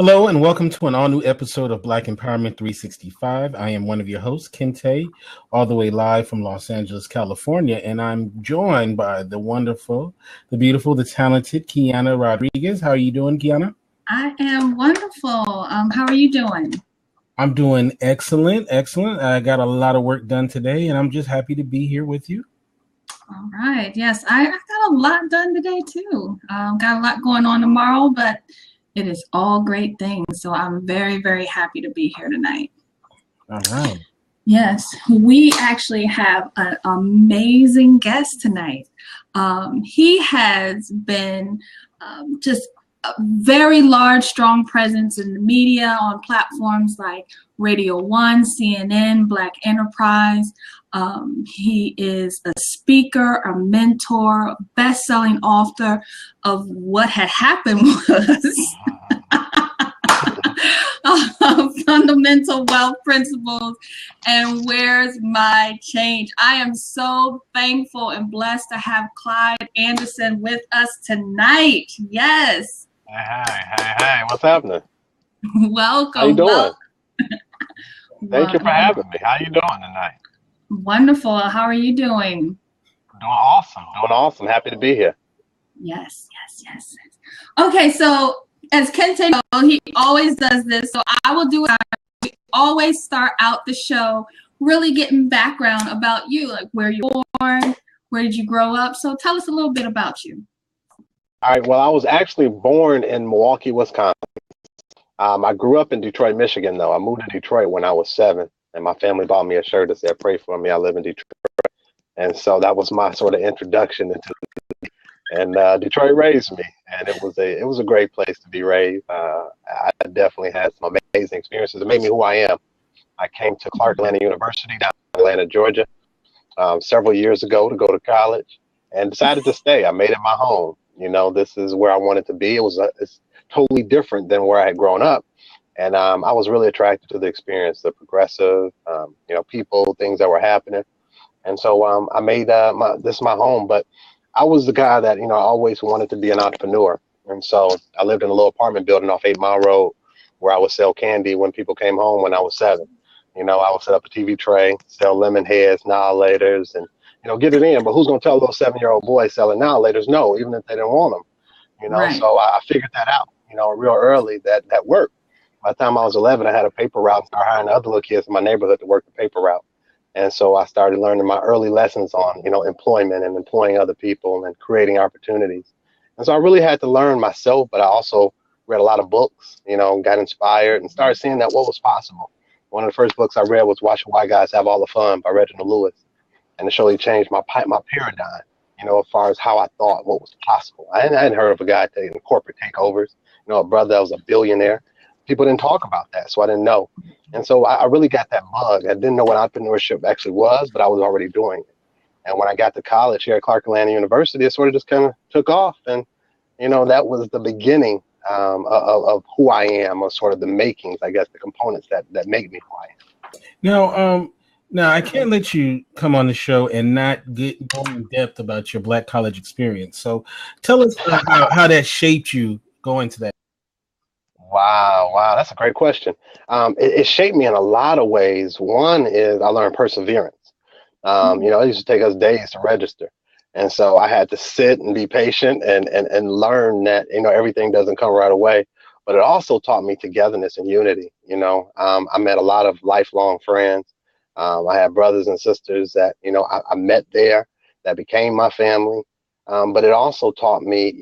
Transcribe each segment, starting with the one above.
Hello and welcome to an all-new episode of Black Empwerment 365. I am one of your hosts, Kinte, all the way live from Los Angeles, California, and I'm joined by the wonderful, the beautiful, the talented Quianna Rodriguez. How are you doing, Quianna? I am wonderful. How are you doing? I'm doing excellent. I got a lot of work done today, and I'm just happy to be here with you. All right. Yes, I got a lot done today, too. Got a lot going on tomorrow, but it is all great things. So I'm very, very happy to be here tonight. All right. Yes, we actually have an amazing guest tonight. He has been just a very large, strong presence in the media on platforms like Radio 1, CNN, Black Enterprise. He is a speaker, a mentor, best-selling author of What Had Happened Was Fundamental Wealth Principles and Where's My Change. I am so thankful and blessed to have Clyde Anderson with us tonight. Yes. Hey, what's happening? Welcome. How you doing? Thank you Well, for having me. How you doing tonight? wonderful. How are you doing? Doing awesome. Happy to be here. Yes. Okay, so as Kinte knows, he always does this, so I will do it. We always start out the show really getting background about you, like where you were born, where did you grow up? So tell us a little bit about you. All right. Well, I was actually born in Milwaukee, Wisconsin. I grew up in Detroit, Michigan, though. I moved to Detroit when I was 7, and my family bought me a shirt that said, "Pray for me, I live in Detroit." And so that was my sort of introduction into it. And Detroit raised me, and it was a great place to be raised. I definitely had some amazing experiences. It made me who I am. I came to Atlanta University down in Atlanta, Georgia, several years ago to go to college, and decided to stay. I made it my home. You know, this is where I wanted to be. It's totally different than where I had grown up, and I was really attracted to the experience, the progressive, people, things that were happening, and so I made this my home. But I was the guy that always wanted to be an entrepreneur, and so I lived in a little apartment building off 8 Mile Road, where I would sell candy when people came home when I was 7. I would set up a TV tray, sell lemon heads, annihilators, and get it in. But who's gonna tell a little 7-year-old boy selling annihilators no, even if they didn't want them? Right. So I figured that out, real early that worked. By the time I was 11, I had a paper route and started hiring other little kids in my neighborhood to work the paper route. And so I started learning my early lessons on, employment and employing other people and creating opportunities. And so I really had to learn myself, but I also read a lot of books, got inspired and started seeing that what was possible. One of the first books I read was Watching White Guys Have All the Fun by Reginald Lewis. And it surely changed my paradigm, as far as how I thought what was possible. I hadn't heard of a guy taking corporate takeovers, a brother that was a billionaire. People didn't talk about that, so I didn't know. And so I really got that bug. I didn't know what entrepreneurship actually was, but I was already doing it. And when I got to college here at Atlanta University, it sort of just kind of took off. And, that was the beginning of who I am, or sort of the makings, I guess, the components that make me who I am. Now, I can't let you come on the show and not go in depth about your Black college experience. So tell us how that shaped you going to that. Wow. That's a great question. It shaped me in a lot of ways. One is I learned perseverance. It used to take us days to register. And so I had to sit and be patient and learn that, everything doesn't come right away. But it also taught me togetherness and unity. I met a lot of lifelong friends. I had brothers and sisters that, I met there that became my family. But it also taught me,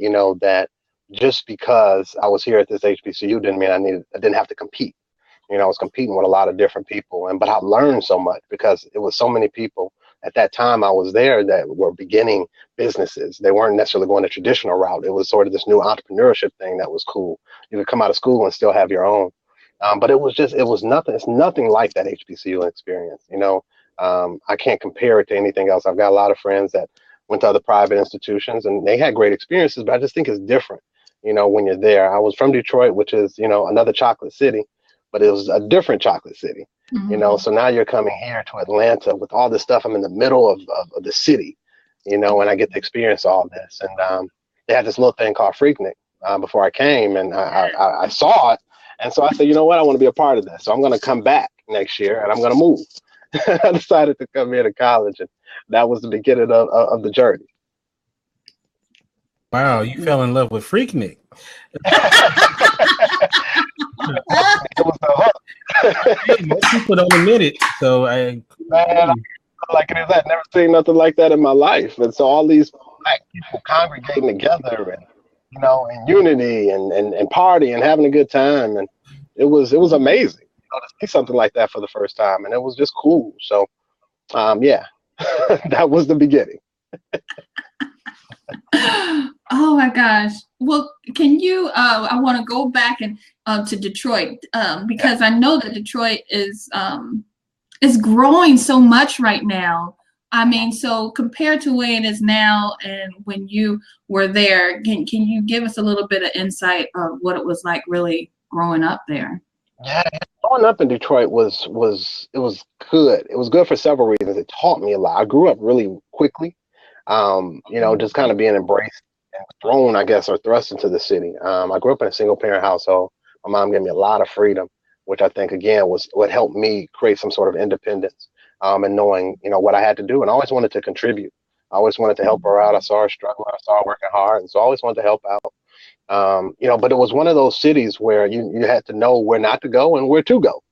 that just because I was here at this HBCU didn't mean I didn't have to compete. I was competing with a lot of different people, but I learned so much because it was so many people at that time I was there that were beginning businesses. They weren't necessarily going the traditional route. It was sort of this new entrepreneurship thing that was cool. You could come out of school and still have your own. But it was nothing. It's nothing like that HBCU experience. I can't compare it to anything else. I've got a lot of friends that went to other private institutions and they had great experiences, but I just think it's different, when you're there. I was from Detroit, which is, another chocolate city, but it was a different chocolate city, so now you're coming here to Atlanta with all this stuff. I'm in the middle of the city, and I get to experience all this. And they had this little thing called Freaknik before I came, and I saw it. And so I said, you know what, I want to be a part of that. So I'm going to come back next year and I'm going to move. I decided to come here to college, and that was the beginning of the journey. Wow, you fell in love with Freaknik. It was the hook. Most people don't admit it, so Man, like it is. I've never seen nothing like that in my life. And so all these black people congregating together, and in unity and party and having a good time, and it was amazing. To see something like that for the first time, and it was just cool. So, yeah, that was the beginning. Oh my gosh. Well, can you, I want to go back and to Detroit, because I know that Detroit is growing so much right now. I mean, so compared to where it is now and when you were there, can you give us a little bit of insight of what it was like really growing up there? Yeah, growing up in Detroit was good. It was good for several reasons. It taught me a lot. I grew up really quickly. Just kind of being embraced and thrown, I guess, or thrust into the city. I grew up in a single parent household. My mom gave me a lot of freedom, which I think, again, was what helped me create some sort of independence, and knowing, what I had to do. And I always wanted to contribute. I always wanted to help her out. I saw her struggle. I saw her working hard. And so I always wanted to help out. But it was one of those cities where you had to know where not to go and where to go.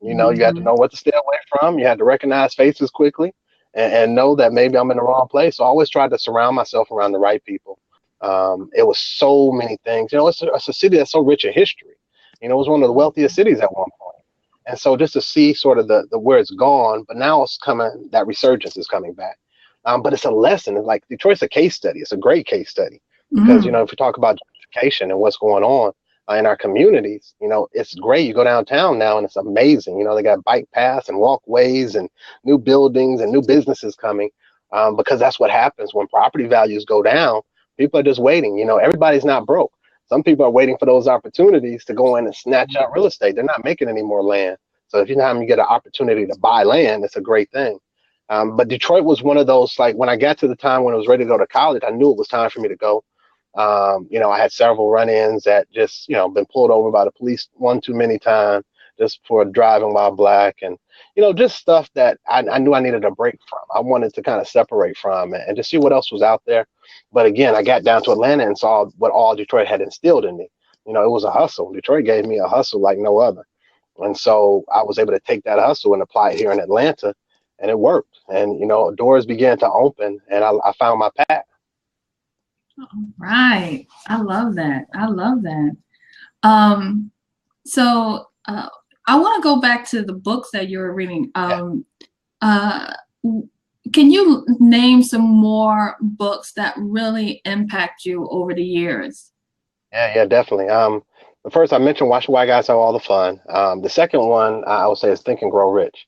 You had to know what to stay away from. You had to recognize faces quickly. And know that maybe I'm in the wrong place. So I always tried to surround myself around the right people. It was so many things. It's a city that's so rich in history. It was one of the wealthiest cities at one point. And so just to see sort of the where it's gone, but now it's coming, that resurgence is coming back. But it's a lesson. It's like Detroit's a case study. It's a great case study because, if we talk about gentrification and what's going on in our communities, it's great. You go downtown now and it's amazing. They got bike paths and walkways and new buildings and new businesses coming, because that's what happens when property values go down. People are just waiting. Everybody's not broke. Some people are waiting for those opportunities to go in and snatch out real estate. They're not making any more land. So if you get an opportunity to buy land, it's a great thing. But Detroit was one of those, like when I got to the time when I was ready to go to college, I knew it was time for me to go. I had several run-ins that just, been pulled over by the police one too many times just for driving while black, and, just stuff that I knew I needed a break from. I wanted to kind of separate from and just see what else was out there. But again, I got down to Atlanta and saw what all Detroit had instilled in me. It was a hustle. Detroit gave me a hustle like no other. And so I was able to take that hustle and apply it here in Atlanta, and it worked. And, doors began to open, and I found my path. Right. I love that. So I want to go back to the books that you were reading. Can you name some more books that really impact you over the years? Yeah, definitely. The first I mentioned, Watch the White Guys Have All the Fun. The second one I would say is Think and Grow Rich.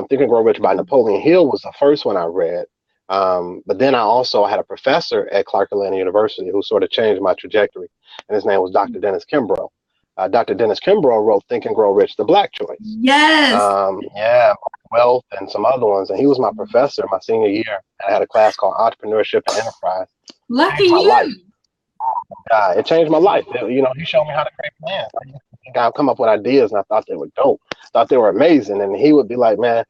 Think and Grow Rich by Napoleon Hill was the first one I read. But then I also had a professor at Clark Atlanta University who sort of changed my trajectory, and his name was Dr. Kim Burrell. Dr. Kim Burrell wrote Think and Grow Rich, The Black Choice. Yes. Wealth and some other ones. And he was my professor my senior year. I had a class called Entrepreneurship and Enterprise. Lucky you. Life. It changed my life. He showed me how to create plans. I would come up with ideas and I thought they were dope. Thought they were amazing. And he would be like, man,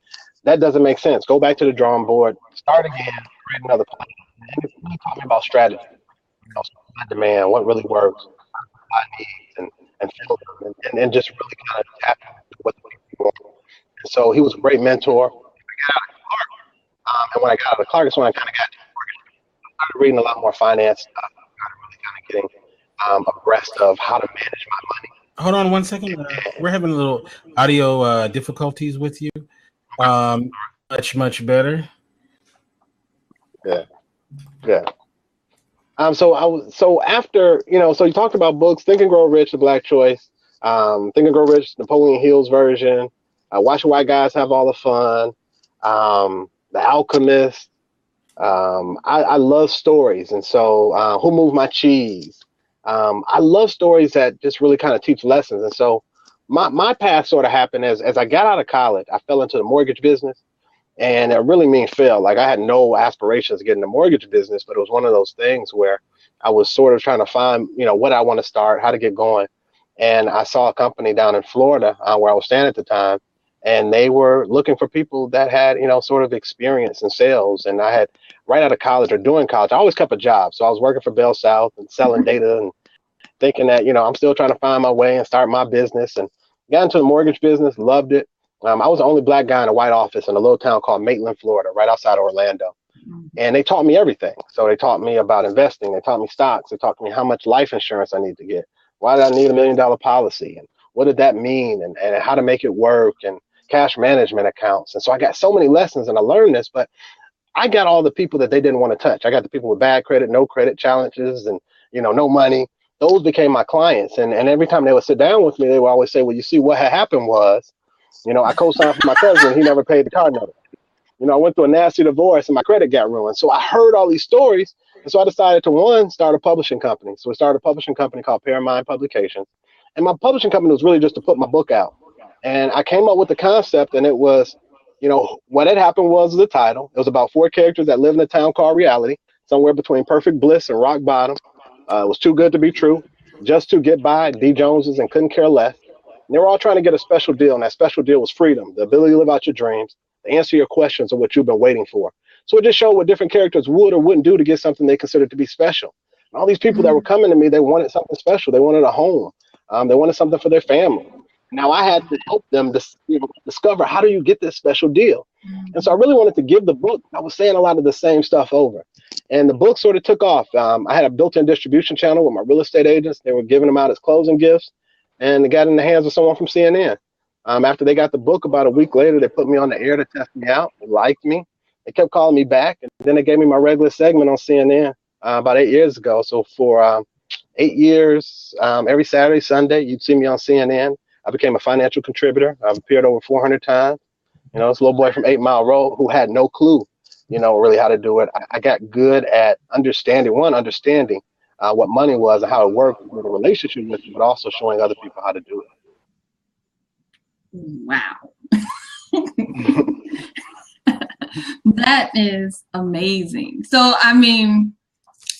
that doesn't make sense. Go back to the drawing board, start again, create another plan. And he taught me about strategy, supply and demand, what really works, supply needs, and fill them, and just really kind of tap into what you want. And so he was a great mentor. And when I got out of Clark, that's when I kind of got to mortgage. I started reading a lot more finance stuff. I started really kind of getting abreast of how to manage my money. Hold on 1 second. We're having a little audio difficulties with you. Much better. Yeah. So after, so you talked about books, Think and Grow Rich, The Black Choice, Think and Grow Rich, Napoleon Hill's version, Watch the White Guys Have All the Fun, The Alchemist. I love stories. And so Who Moved My Cheese? I love stories that just really kind of teach lessons. And so my path sort of happened as I got out of college. I fell into the mortgage business, and it really mean fail. Like I had no aspirations to get in the mortgage business, but it was one of those things where I was sort of trying to find, what I want to start, how to get going. And I saw a company down in Florida where I was staying at the time, and they were looking for people that had, sort of experience in sales. And I had, right out of college or during college, I always kept a job. So I was working for Bell South and selling data and thinking that, I'm still trying to find my way and start my business, and got into the mortgage business, loved it. I was the only black guy in a white office in a little town called Maitland, Florida, right outside of Orlando. And they taught me everything. So they taught me about investing. They taught me stocks. They taught me how much life insurance I need to get. Why did I need $1 million policy? And what did that mean? And how to make it work, and cash management accounts. And so I got so many lessons, and I learned this, but I got all the people that they didn't want to touch. I got the people with bad credit, no credit challenges, and, no money. Those became my clients. And every time they would sit down with me, they would always say, well, you see, what had happened was, I co-signed for my cousin. He never paid the car note. I went through a nasty divorce and my credit got ruined. So I heard all these stories. And so I decided to, start a publishing company. So we started a publishing company called Paramount Publications. And my publishing company was really just to put my book out. And I came up with the concept, and it was, what had happened was the title. It was about 4 characters that live in a town called reality, somewhere between perfect bliss and rock bottom. It was too good to be true, just to get by, D. Joneses, and couldn't care less. And they were all trying to get a special deal, and that special deal was freedom, the ability to live out your dreams, to answer your questions of what you've been waiting for. So it just showed what different characters would or wouldn't do to get something they considered to be special. And all these people that were coming to me, they wanted something special. They wanted a home. They wanted something for their family. Now I had to help them discover, how do you get this special deal? And so I really wanted to give the book. I was saying a lot of the same stuff over. And the book sort of took off. I had a built-in distribution channel with my real estate agents. They were giving them out as closing gifts. And it got in the hands of someone from CNN. After they got the book, about a week later, they put me on the air to test me out. They liked me. They kept calling me back. And then they gave me my regular segment on CNN about 8 years ago. So for 8 years, every Saturday, Sunday, you'd see me on CNN. I became a financial contributor. I've appeared over 400 times. This little boy from 8 Mile Road who had no clue, really how to do it. I got good at understanding what money was and how it worked with a relationship with you, but also showing other people how to do it. Wow. That is amazing. So,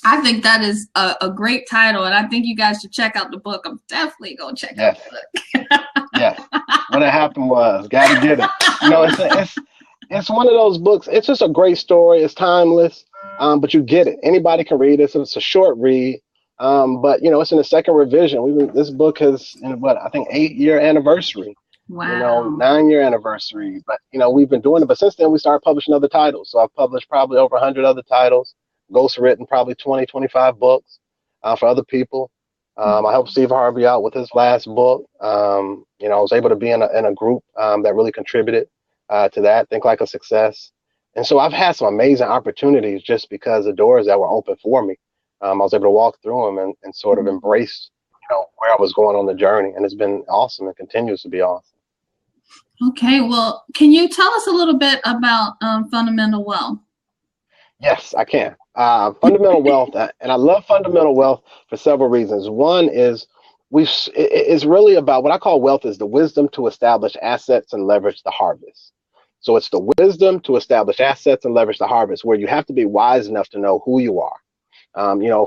I think that is a great title, and I think you guys should check out the book. I'm definitely going to check out the book. Yes. What had happened was, got to get it. It's one of those books. It's just a great story. It's timeless, but you get it. Anybody can read it. So it's a short read. But it's in the second revision. This book has, I think 8-year anniversary. Wow. 9-year anniversary. But we've been doing it. But since then, we started publishing other titles. So I've published probably over 100 other titles. Ghostwritten probably 20, 25 books for other people. I helped Steve Harvey out with his last book. I was able to be in a group that really contributed to that. Think Like a Success. And so I've had some amazing opportunities just because the doors that were open for me. I was able to walk through them and sort of embrace, where I was going on the journey. And it's been awesome and continues to be awesome. Okay, well, can you tell us a little bit about fundamental wealth? Yes, I can. Fundamental wealth, and I love fundamental wealth for several reasons. One is it's really about what I call wealth is the wisdom to establish assets and leverage the harvest. So it's the wisdom to establish assets and leverage the harvest, where you have to be wise enough to know who you are.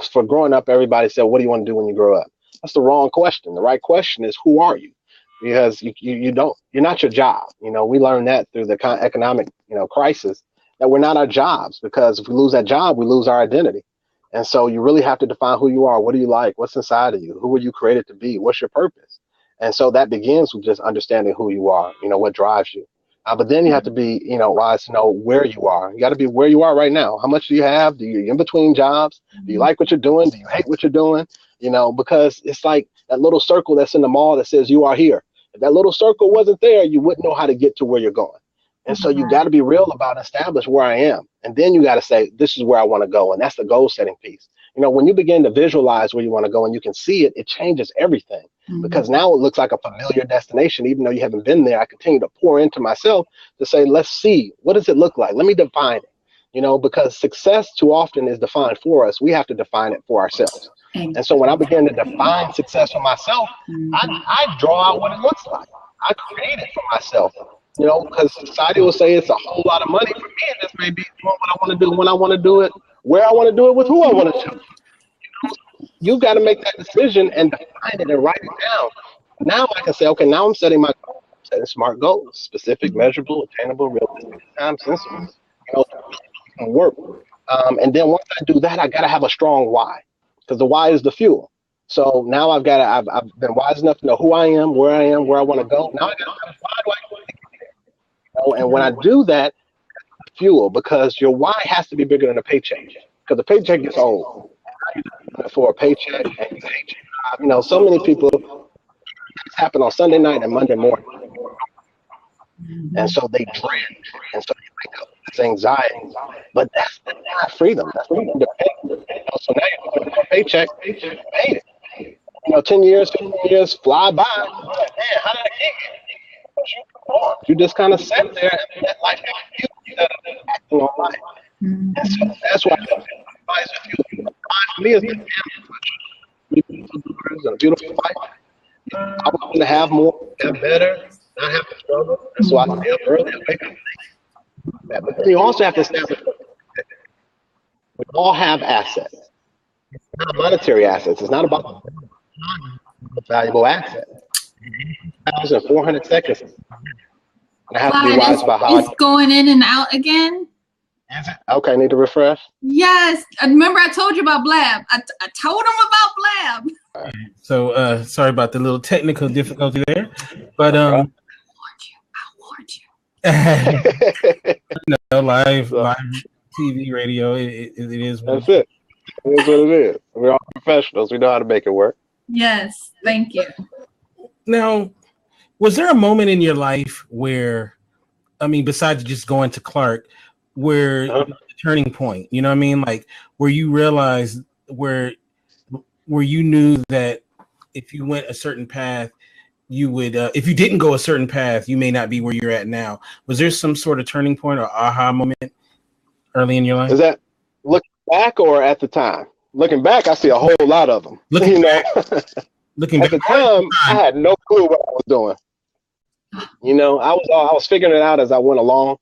For growing up, everybody said, what do you want to do when you grow up? That's the wrong question. The right question is, who are you? Because you're not your job. We learned that through the economic, crisis, that we're not our jobs, because if we lose that job, we lose our identity. And so you really have to define who you are. What do you like? What's inside of you? Who were you created to be? What's your purpose? And so that begins with just understanding who you are, what drives you. But then you have to be, wise to know where you are. You got to be where you are right now. How much do you have? Do you in between jobs? Do you like what you're doing? Do you hate what you're doing? Because it's like that little circle that's in the mall that says you are here. If that little circle wasn't there, you wouldn't know how to get to where you're going. And so you got to be real about establish where I am. And then you got to say, this is where I want to go. And that's the goal setting piece. When you begin to visualize where you want to go and you can see it, it changes everything. Because now it looks like a familiar destination. Even though you haven't been there, I continue to pour into myself to say, let's see, what does it look like? Let me define it. Because success too often is defined for us. We have to define it for ourselves. And so when I begin to define success for myself, I draw out what it looks like. I create it for myself. Because society will say it's a whole lot of money. For me, it just may be doing what I want to do, when I want to do it, where I want to do it, with who I want to do. you've got to make that decision and define it and write it down. Now I can say, okay, now I'm setting my goals, setting smart goals, specific, measurable, attainable, realistic, time sensible. Can work. And then once I do that, I got to have a strong why, because the why is the fuel. So now I've been wise enough to know who I am, where I want to go. Now I got to know, why do I want to get there? And when I do that, fuel, because your why has to be bigger than a paycheck, because the paycheck gets old. For a paycheck, and so many people, it's happened on Sunday night and Monday morning, and so they dread, and so they wake up with this anxiety. But that's not freedom. That's freedom. So now you're looking for a paycheck, made it. 10 years, 15 years fly by. Man, how did I get here? You just kind of sat there and let life get you instead of acting on life. And so that's why I feel for me is the beautiful daughters and a beautiful wife. I want to have more, have better, not have to struggle. And so I stay up early and wake up late. But then you also have to establish we all have assets. It's not monetary assets. It's not about a valuable asset. 1,400 seconds. I have to be wise about how it's going in and out again. Is it? Okay, I need to refresh. Yes. Remember I told you about Blab. I told him about Blab. So sorry about the little technical difficulty there. But I warned you. Live TV, radio, it is what that's it. It is what it is. We're all professionals. We know how to make it work. Yes, thank you. Now, was there a moment in your life where, besides just going to Clark, where the turning point, you know what I mean? Like where you realized where you knew that if you went a certain path, you would, if you didn't go a certain path, you may not be where you're at now. Was there some sort of turning point or aha moment early in your life? Is that looking back or at the time? Looking back, I see a whole lot of them. Looking back at the time, I had no clue what I was doing. I was figuring it out as I went along.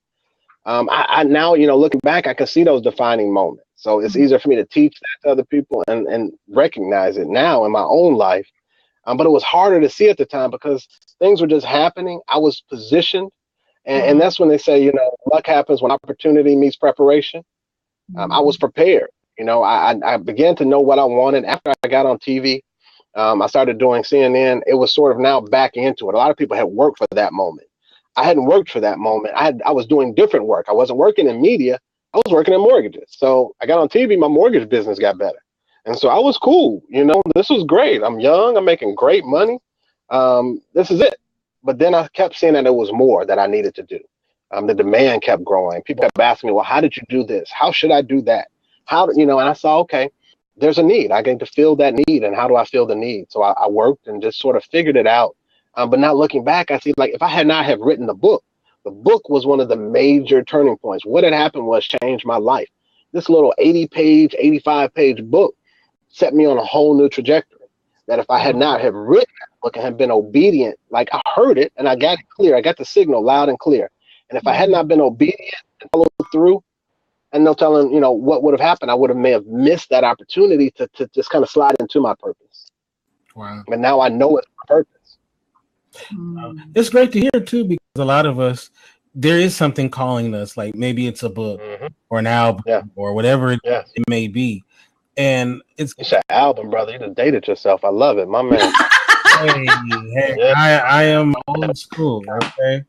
I now, looking back, I can see those defining moments. So it's easier for me to teach that to other people and recognize it now in my own life. But it was harder to see at the time because things were just happening. I was positioned. And that's when they say, luck happens when opportunity meets preparation. I was prepared. I began to know what I wanted after I got on TV. I started doing CNN. It was sort of now back into it. A lot of people had worked for that moment. I hadn't worked for that moment. I was doing different work. I wasn't working in media. I was working in mortgages. So I got on TV, my mortgage business got better. And so I was cool. This was great. I'm young. I'm making great money. This is it. But then I kept seeing that there was more that I needed to do. The demand kept growing. People kept asking me, well, how did you do this? How should I do that? And I saw, okay, there's a need. I get to fill that need. And how do I fill the need? So I worked and just sort of figured it out. But now looking back, I see like if I had not have written the book was one of the major turning points. What had happened was changed my life. This little 80-page, 85-page book set me on a whole new trajectory. That if I had not have written that book and had been obedient, like I heard it and I got it clear, I got the signal loud and clear. And if I had not been obedient and followed through, and no telling, what would have happened, I may have missed that opportunity to just kind of slide into my purpose. Wow. But now I know it's my purpose. It's great to hear too, because a lot of us, there is something calling us, like maybe it's a book or an album or whatever it may be. And it's an album, brother. You done dated yourself. I love it, my man. I am old school. Okay,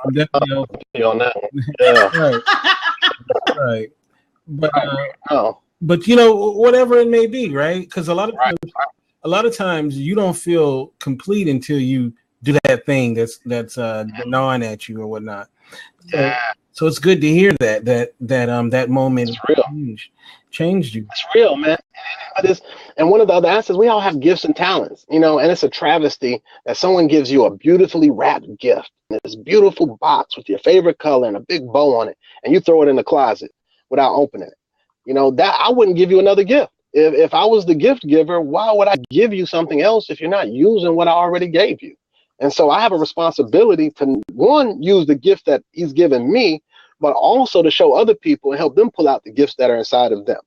I'm definitely old school on that one. Yeah. right. But whatever it may be, right? Because a lot of times you don't feel complete until you do that thing that's gnawing at you or whatnot. So it's good to hear that moment changed you. It's real, man. And one of the other answers, we all have gifts and talents, and it's a travesty that someone gives you a beautifully wrapped gift, this beautiful box with your favorite color and a big bow on it, and you throw it in the closet without opening it. That I wouldn't give you another gift. If I was the gift giver, why would I give you something else if you're not using what I already gave you? And so I have a responsibility to, one, use the gift that he's given me, but also to show other people and help them pull out the gifts that are inside of them.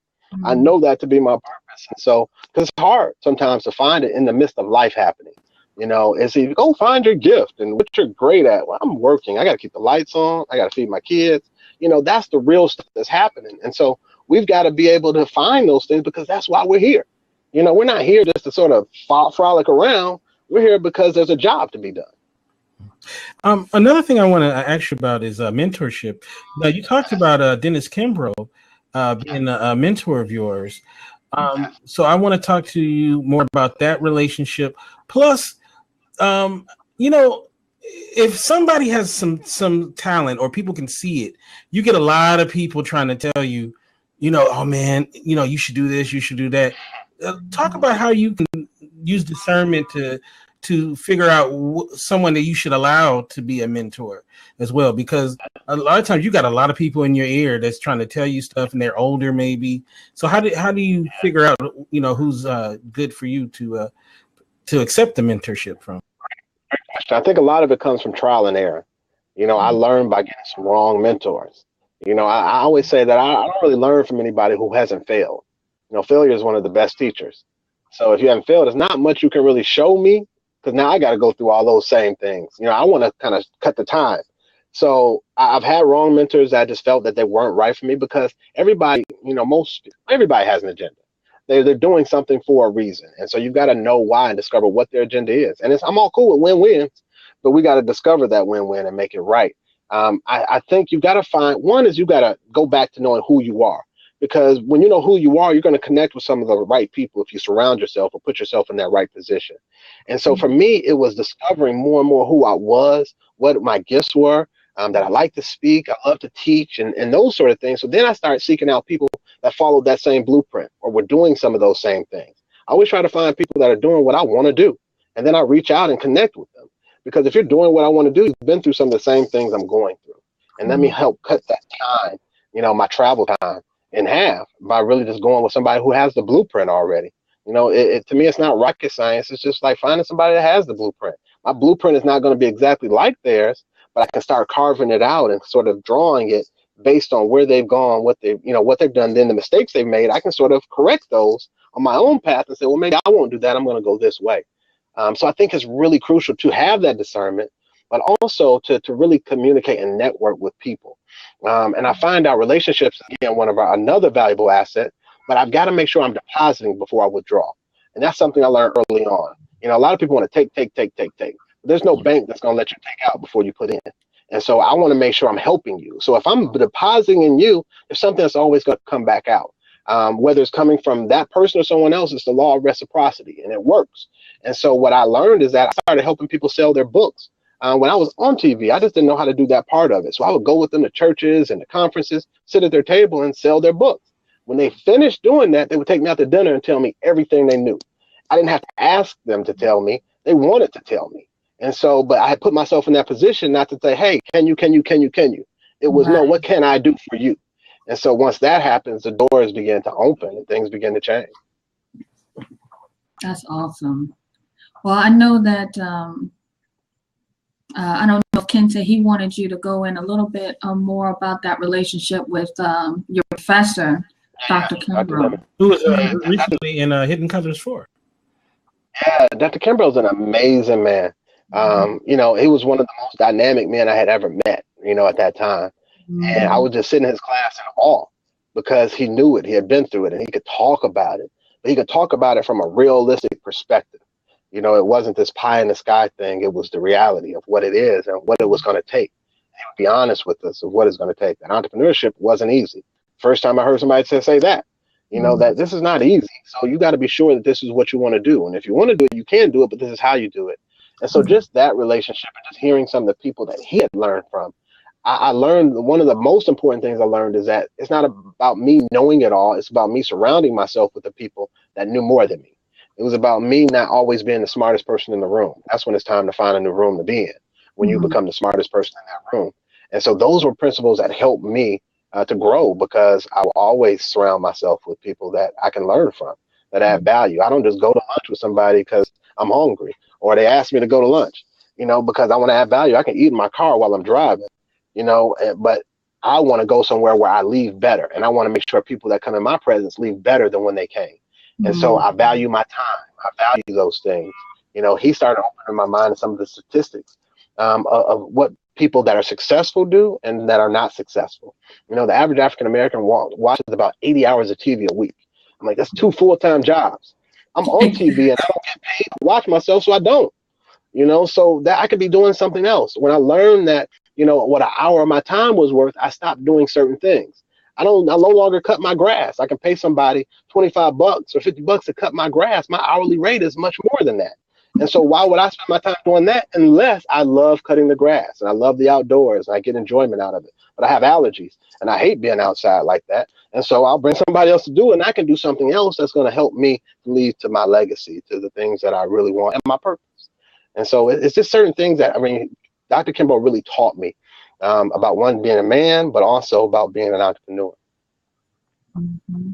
I know that to be my purpose. And so, because it's hard sometimes to find it in the midst of life happening. It's you go find your gift and what you're great at. Well, I'm working. I got to keep the lights on. I got to feed my kids. That's the real stuff that's happening. And so we've got to be able to find those things because that's why we're here. We're not here just to sort of frolic around. We're here because there's a job to be done. Another thing I want to ask you about is mentorship. Now, you talked about Dennis Kim Burrell being a mentor of yours. So I want to talk to you more about that relationship. Plus, if somebody has some talent or people can see it, you get a lot of people trying to tell you, oh man, you should do this, you should do that. Talk about how you can use discernment to figure out someone that you should allow to be a mentor as well, because a lot of times you got a lot of people in your ear that's trying to tell you stuff and they're older maybe. So how do you figure out who's good for you to accept the mentorship from? I think a lot of it comes from trial and error. I learned by getting some wrong mentors. I always say that I don't really learn from anybody who hasn't failed. Failure is one of the best teachers. So if you haven't failed, there's not much you can really show me, because now I got to go through all those same things. I want to kind of cut the time. So I've had wrong mentors that I just felt that they weren't right for me, because everybody, everybody has an agenda. They're doing something for a reason. And so you've got to know why and discover what their agenda is. And I'm all cool with win-wins, but we got to discover that win-win and make it right. I think you've got to find, one is you got to go back to knowing who you are, because when you know who you are, you're going to connect with some of the right people if you surround yourself or put yourself in that right position. And so for me, it was discovering more and more who I was, what my gifts were, that I like to speak, I love to teach, and those sort of things. So then I started seeking out people that followed that same blueprint or were doing some of those same things. I always try to find people that are doing what I want to do, and then I reach out and connect with them. Because if you're doing what I want to do, you've been through some of the same things I'm going through. And let me help cut that time, my travel time in half by really just going with somebody who has the blueprint already. To me, it's not rocket science. It's just like finding somebody that has the blueprint. My blueprint is not going to be exactly like theirs, but I can start carving it out and sort of drawing it based on where they've gone, what they've done, then the mistakes they've made. I can sort of correct those on my own path and say, well, maybe I won't do that. I'm going to go this way. So I think it's really crucial to have that discernment, but also to really communicate and network with people. And I find out relationships, again, another valuable asset, but I've got to make sure I'm depositing before I withdraw. And that's something I learned early on. A lot of people want to take. But there's no bank that's going to let you take out before you put in. And so I want to make sure I'm helping you. So if I'm depositing in you, there's something that's always going to come back out. Whether it's coming from that person or someone else, it's the law of reciprocity, and it works. And so what I learned is that I started helping people sell their books. When I was on TV, I just didn't know how to do that part of it. So I would go with them to churches and to conferences, sit at their table and sell their books. When they finished doing that, they would take me out to dinner and tell me everything they knew. I didn't have to ask them to tell me. They wanted to tell me. And so, but I had put myself in that position not to say, hey, can you? It was, no, what can I do for you? And so once that happens, the doors begin to open and things begin to change. That's awesome. Well, I know that, I don't know if Kinte, he wanted you to go in a little bit more about that relationship with your professor, Dr. Kim Burrell. Who was recently in Hidden Colors 4. Yeah, Dr. Kim Burrell's an amazing man. He was one of the most dynamic men I had ever met, at that time. And I was just sitting in his class in awe because he knew it. He had been through it and he could talk about it. But he could talk about it from a realistic perspective. It wasn't this pie in the sky thing. It was the reality of what it is and what it was going to take. He would be honest with us of what it's going to take. And entrepreneurship wasn't easy. First time I heard somebody say that, that this is not easy. So you got to be sure that this is what you want to do. And if you want to do it, you can do it, but this is how you do it. And so just that relationship and just hearing some of the people that he had learned from, I learned one of the most important things I learned is that it's not about me knowing it all. It's about me surrounding myself with the people that knew more than me. It was about me not always being the smartest person in the room. That's when it's time to find a new room to be in, when you become the smartest person in that room. And so those were principles that helped me to grow, because I will always surround myself with people that I can learn from, that add value. I don't just go to lunch with somebody because I'm hungry or they ask me to go to lunch, because I want to add value. I can eat in my car while I'm driving, but I want to go somewhere where I leave better. And I want to make sure people that come in my presence leave better than when they came. And so I value my time. I value those things. You know, he started opening my mind to some of the statistics of what people that are successful do and that are not successful. You know, the average African American watches about 80 hours of TV a week. I'm like, that's 2 full-time jobs. I'm on TV and I don't get paid to watch myself, so I don't. You know, so that I could be doing something else. When I learned that, you know, what an hour of my time was worth, I stopped doing certain things. I no longer cut my grass. I can pay somebody $25 or $50 to cut my grass. My hourly rate is much more than that. And so why would I spend my time doing that unless I love cutting the grass and I love the outdoors and I get enjoyment out of it? But I have allergies and I hate being outside like that. And so I'll bring somebody else to do it, and I can do something else that's going to help me lead to my legacy, to the things that I really want and my purpose. And so it's just certain things that, I mean, Dr. Kim Burrell really taught me about, one, being a man, but also about being an entrepreneur. Mm-hmm.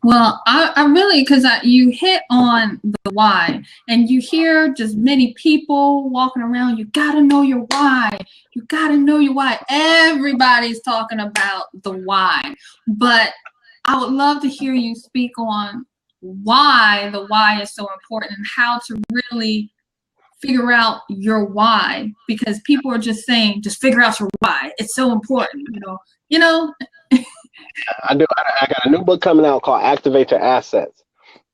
Well, I really, because you hit on the why, and you hear just many people walking around, you got to know your why. You got to know your why. Everybody's talking about the why, but I would love to hear you speak on why the why is so important and how to really figure out your why, because people are just saying, just figure out your why. It's so important, you know. I do. I got a new book coming out called Activate Your Assets.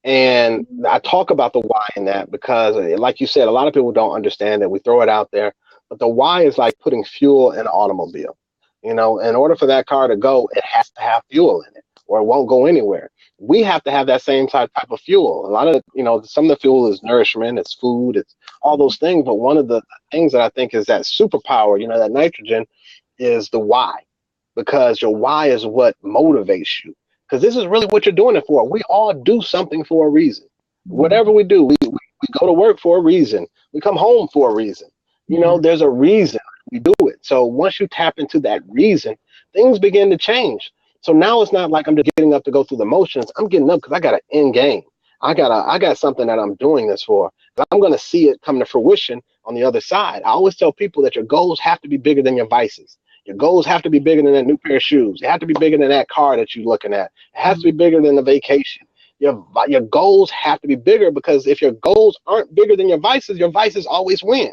And I talk about the why in that because, like you said, a lot of people don't understand it. We throw it out there. But the why is like putting fuel in an automobile. You know, in order for that car to go, it has to have fuel in it or it won't go anywhere. We have to have that same type of fuel. A lot of, you know, some of the fuel is nourishment, it's food, it's all those things. But one of the things that I think is that superpower, you know, that nitrogen, is the why. Because your why is what motivates you. Because this is really what you're doing it for. We all do something for a reason. Whatever we do, we go to work for a reason. We come home for a reason. You know, there's a reason we do it. So once you tap into that reason, things begin to change. So now it's not like I'm just getting up to go through the motions. I'm getting up because I got an end game. I got something that I'm doing this for. I'm going to see it come to fruition on the other side. I always tell people that your goals have to be bigger than your vices. Your goals have to be bigger than that new pair of shoes. It have to be bigger than that car that you're looking at. It has to be bigger than the vacation. Your goals have to be bigger, because if your goals aren't bigger than your vices always win.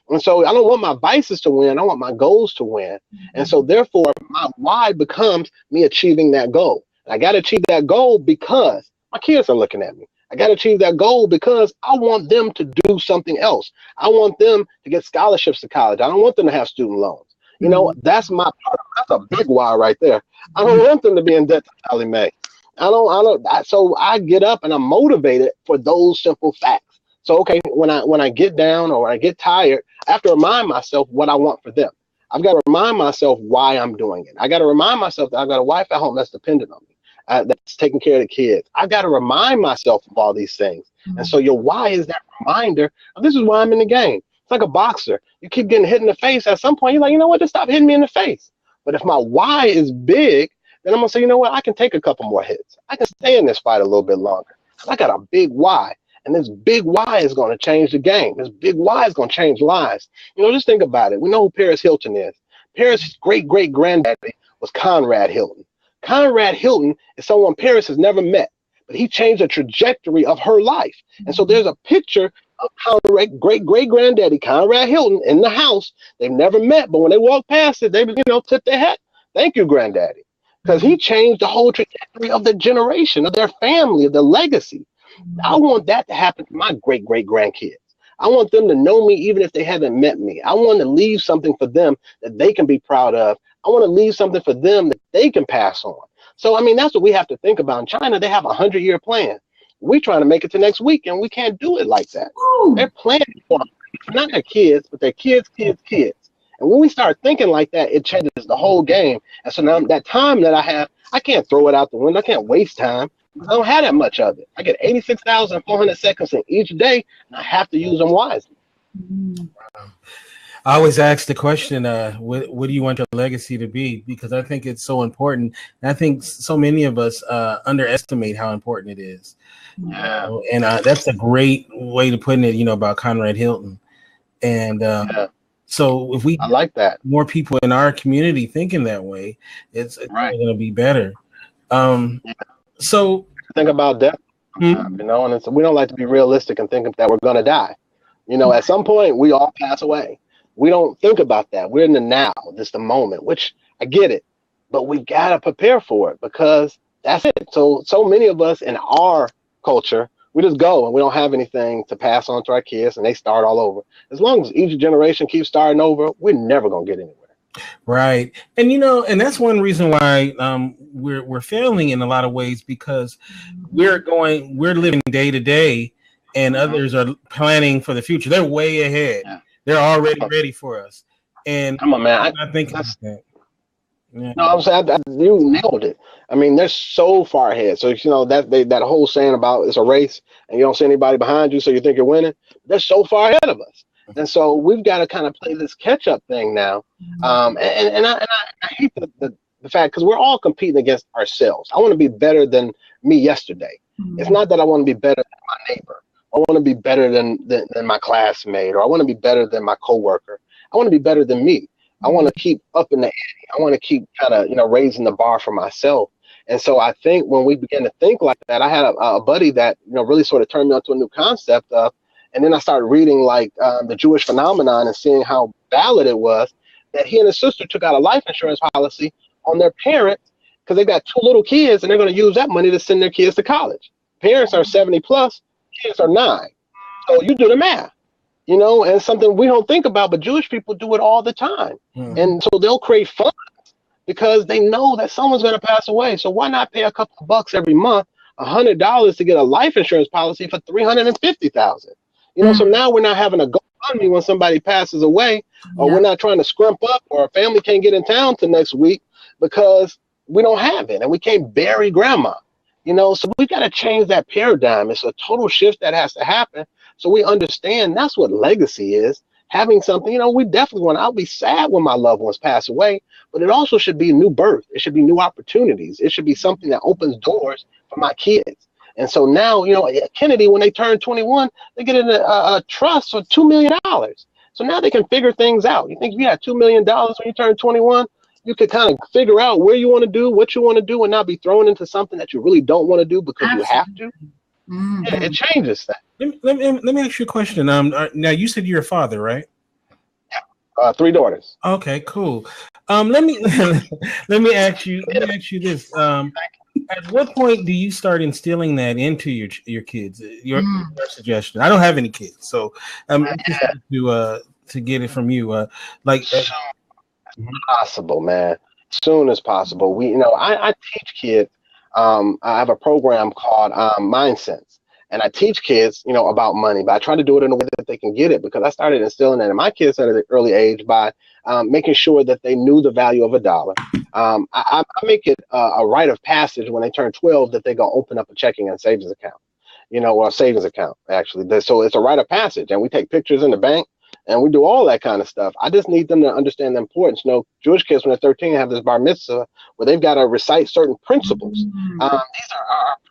And so I don't want my vices to win. I want my goals to win. And so therefore, my why becomes me achieving that goal. And I got to achieve that goal because my kids are looking at me. I got to achieve that goal because I want them to do something else. I want them to get scholarships to college. I don't want them to have student loans. You know, that's my part. That's a big why right there. I don't want them to be in debt to Sally Mae. So I get up and I'm motivated for those simple facts. So, okay, when I get down or when I get tired, I have to remind myself what I want for them. I've got to remind myself why I'm doing it. I got to remind myself that I've got a wife at home that's dependent on me, that's taking care of the kids. I've got to remind myself of all these things. And so your why is that reminder of, this is why I'm in the game. It's like a boxer. You keep getting hit in the face. At some point, you're like, you know what? Just stop hitting me in the face. But if my why is big, then I'm going to say, you know what? I can take a couple more hits. I can stay in this fight a little bit longer. I got a big why. And this big why is going to change the game. This big why is going to change lives. You know, just think about it. We know who Paris Hilton is. Paris' great-great-granddaddy was Conrad Hilton. Conrad Hilton is someone Paris has never met, but he changed the trajectory of her life. And so there's a picture of Conrad, great-great-granddaddy Conrad Hilton in the house. They've never met, but when they walk past it, they, you know, tip their hat. Thank you, granddaddy. Because he changed the whole trajectory of the generation, of their family, of the legacy. I want that to happen to my great-great-grandkids. I want them to know me even if they haven't met me. I want to leave something for them that they can be proud of. I want to leave something for them that they can pass on. So, I mean, that's what we have to think about. In China, they have a 100-year plan. We're trying to make it to next week, and we can't do it like that. They're planning for not their kids, but their kids' kids. And when we start thinking like that, it changes the whole game. And so now that time that I have, I can't throw it out the window. I can't waste time. I don't have that much of it. I get 86,400 seconds in each day, and I have to use them wisely. I always ask the question, what do you want your legacy to be? Because I think it's so important. And I think so many of us underestimate how important it is. Yeah. And that's a great way to put it, you know, about Conrad Hilton. And so if we I like that. More people in our community thinking that way, it's right. going to be better. So think about that. Mhm. You know, and we don't like to be realistic and think that we're going to die. You know, at some point we all pass away. We don't think about that. We're in the now, just the moment, which I get it, but we got to prepare for it because that's it. So many of us in our culture, we just go and we don't have anything to pass on to our kids and they start all over. As long as each generation keeps starting over, we're never going to get anywhere. Right. And and that's one reason why we're failing in a lot of ways, because we're living day to day, and others are planning for the future. They're way ahead. Yeah. They're already ready for us. And come on, man. I'm not thinking about that. Yeah. No, I'm saying you nailed it. I mean, they're so far ahead. So that whole saying about it's a race and you don't see anybody behind you, so you think you're winning. They're so far ahead of us, and so we've got to kind of play this catch up thing now. I hate the fact, because we're all competing against ourselves. I want to be better than me yesterday. It's not that I want to be better than my neighbor. I want to be better than my classmate, or I want to be better than my coworker. I want to be better than me. I want to keep up in the ante. I want to keep kind of, raising the bar for myself. And so I think when we begin to think like that, I had a buddy that, really sort of turned me onto a new concept of, and then I started reading like the Jewish phenomenon and seeing how valid it was that he and his sister took out a life insurance policy on their parents because they got 2 little kids and they're going to use that money to send their kids to college. Parents are 70 plus, kids are 9. So you do the math. And something we don't think about, but Jewish people do it all the time. And so they'll create funds because they know that someone's going to pass away. So why not pay a couple of bucks every month, $100 to get a life insurance policy for $350,000? So now we're not having a GoFundMe when somebody passes away, or we're not trying to scrimp up, or a family can't get in town till next week because we don't have it and we can't bury grandma. So we got to change that paradigm. It's a total shift that has to happen. So we understand that's what legacy is. Having something, we definitely I'll be sad when my loved ones pass away, but it also should be a new birth. It should be new opportunities. It should be something that opens doors for my kids. And so now, Kennedy, when they turn 21, they get in a trust for $2 million. So now they can figure things out. You think if you had $2 million when you turn 21, you could kind of figure out where you want to do, what you want to do, and not be thrown into something that you really don't want to do because you have to. Yeah, it changes that. Let me ask you a question. Now you said you're a father, right? Yeah. 3 daughters. Okay, cool. Let me ask you this. At what point do you start instilling that into your kids? Your suggestion. I don't have any kids, so I'm interested to get it from you. Possible, man. Soon as possible. I teach kids. I have a program called Mindsense, and I teach kids, about money, but I try to do it in a way that they can get it, because I started instilling that in my kids at an early age by making sure that they knew the value of $1. I make it a rite of passage when they turn 12 that they go open up a checking and savings account, or a savings account, actually. So it's a rite of passage, and we take pictures in the bank. And we do all that kind of stuff. I just need them to understand the importance. Jewish kids, when they're 13, have this bar mitzvah where they've got to recite certain principles. These are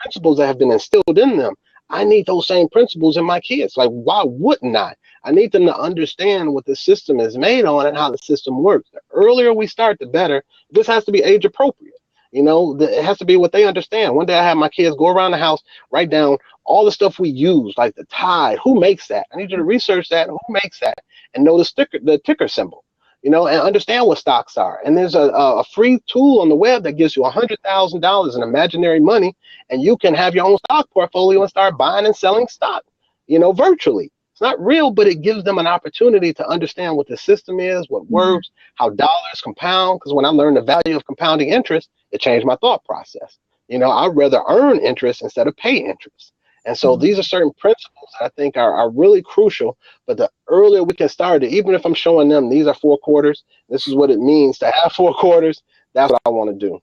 principles that have been instilled in them. I need those same principles in my kids. Like, why wouldn't I? I need them to understand what the system is made on and how the system works. The earlier we start, the better. This has to be age appropriate. It has to be what they understand. One day I had my kids go around the house, write down all the stuff we use, like the tide. Who makes that? I need you to research that. Who makes that? And know the ticker symbol, and understand what stocks are. And there's a free tool on the web that gives you $100,000 in imaginary money, and you can have your own stock portfolio and start buying and selling stock, virtually. It's not real, but it gives them an opportunity to understand what the system is, what works, how dollars compound. Because when I learned the value of compounding interest, it changed my thought process. I'd rather earn interest instead of pay interest. And so these are certain principles that I think are really crucial. But the earlier we can start it, even if I'm showing them these are 4 quarters, this is what it means to have 4 quarters, that's what I want to do.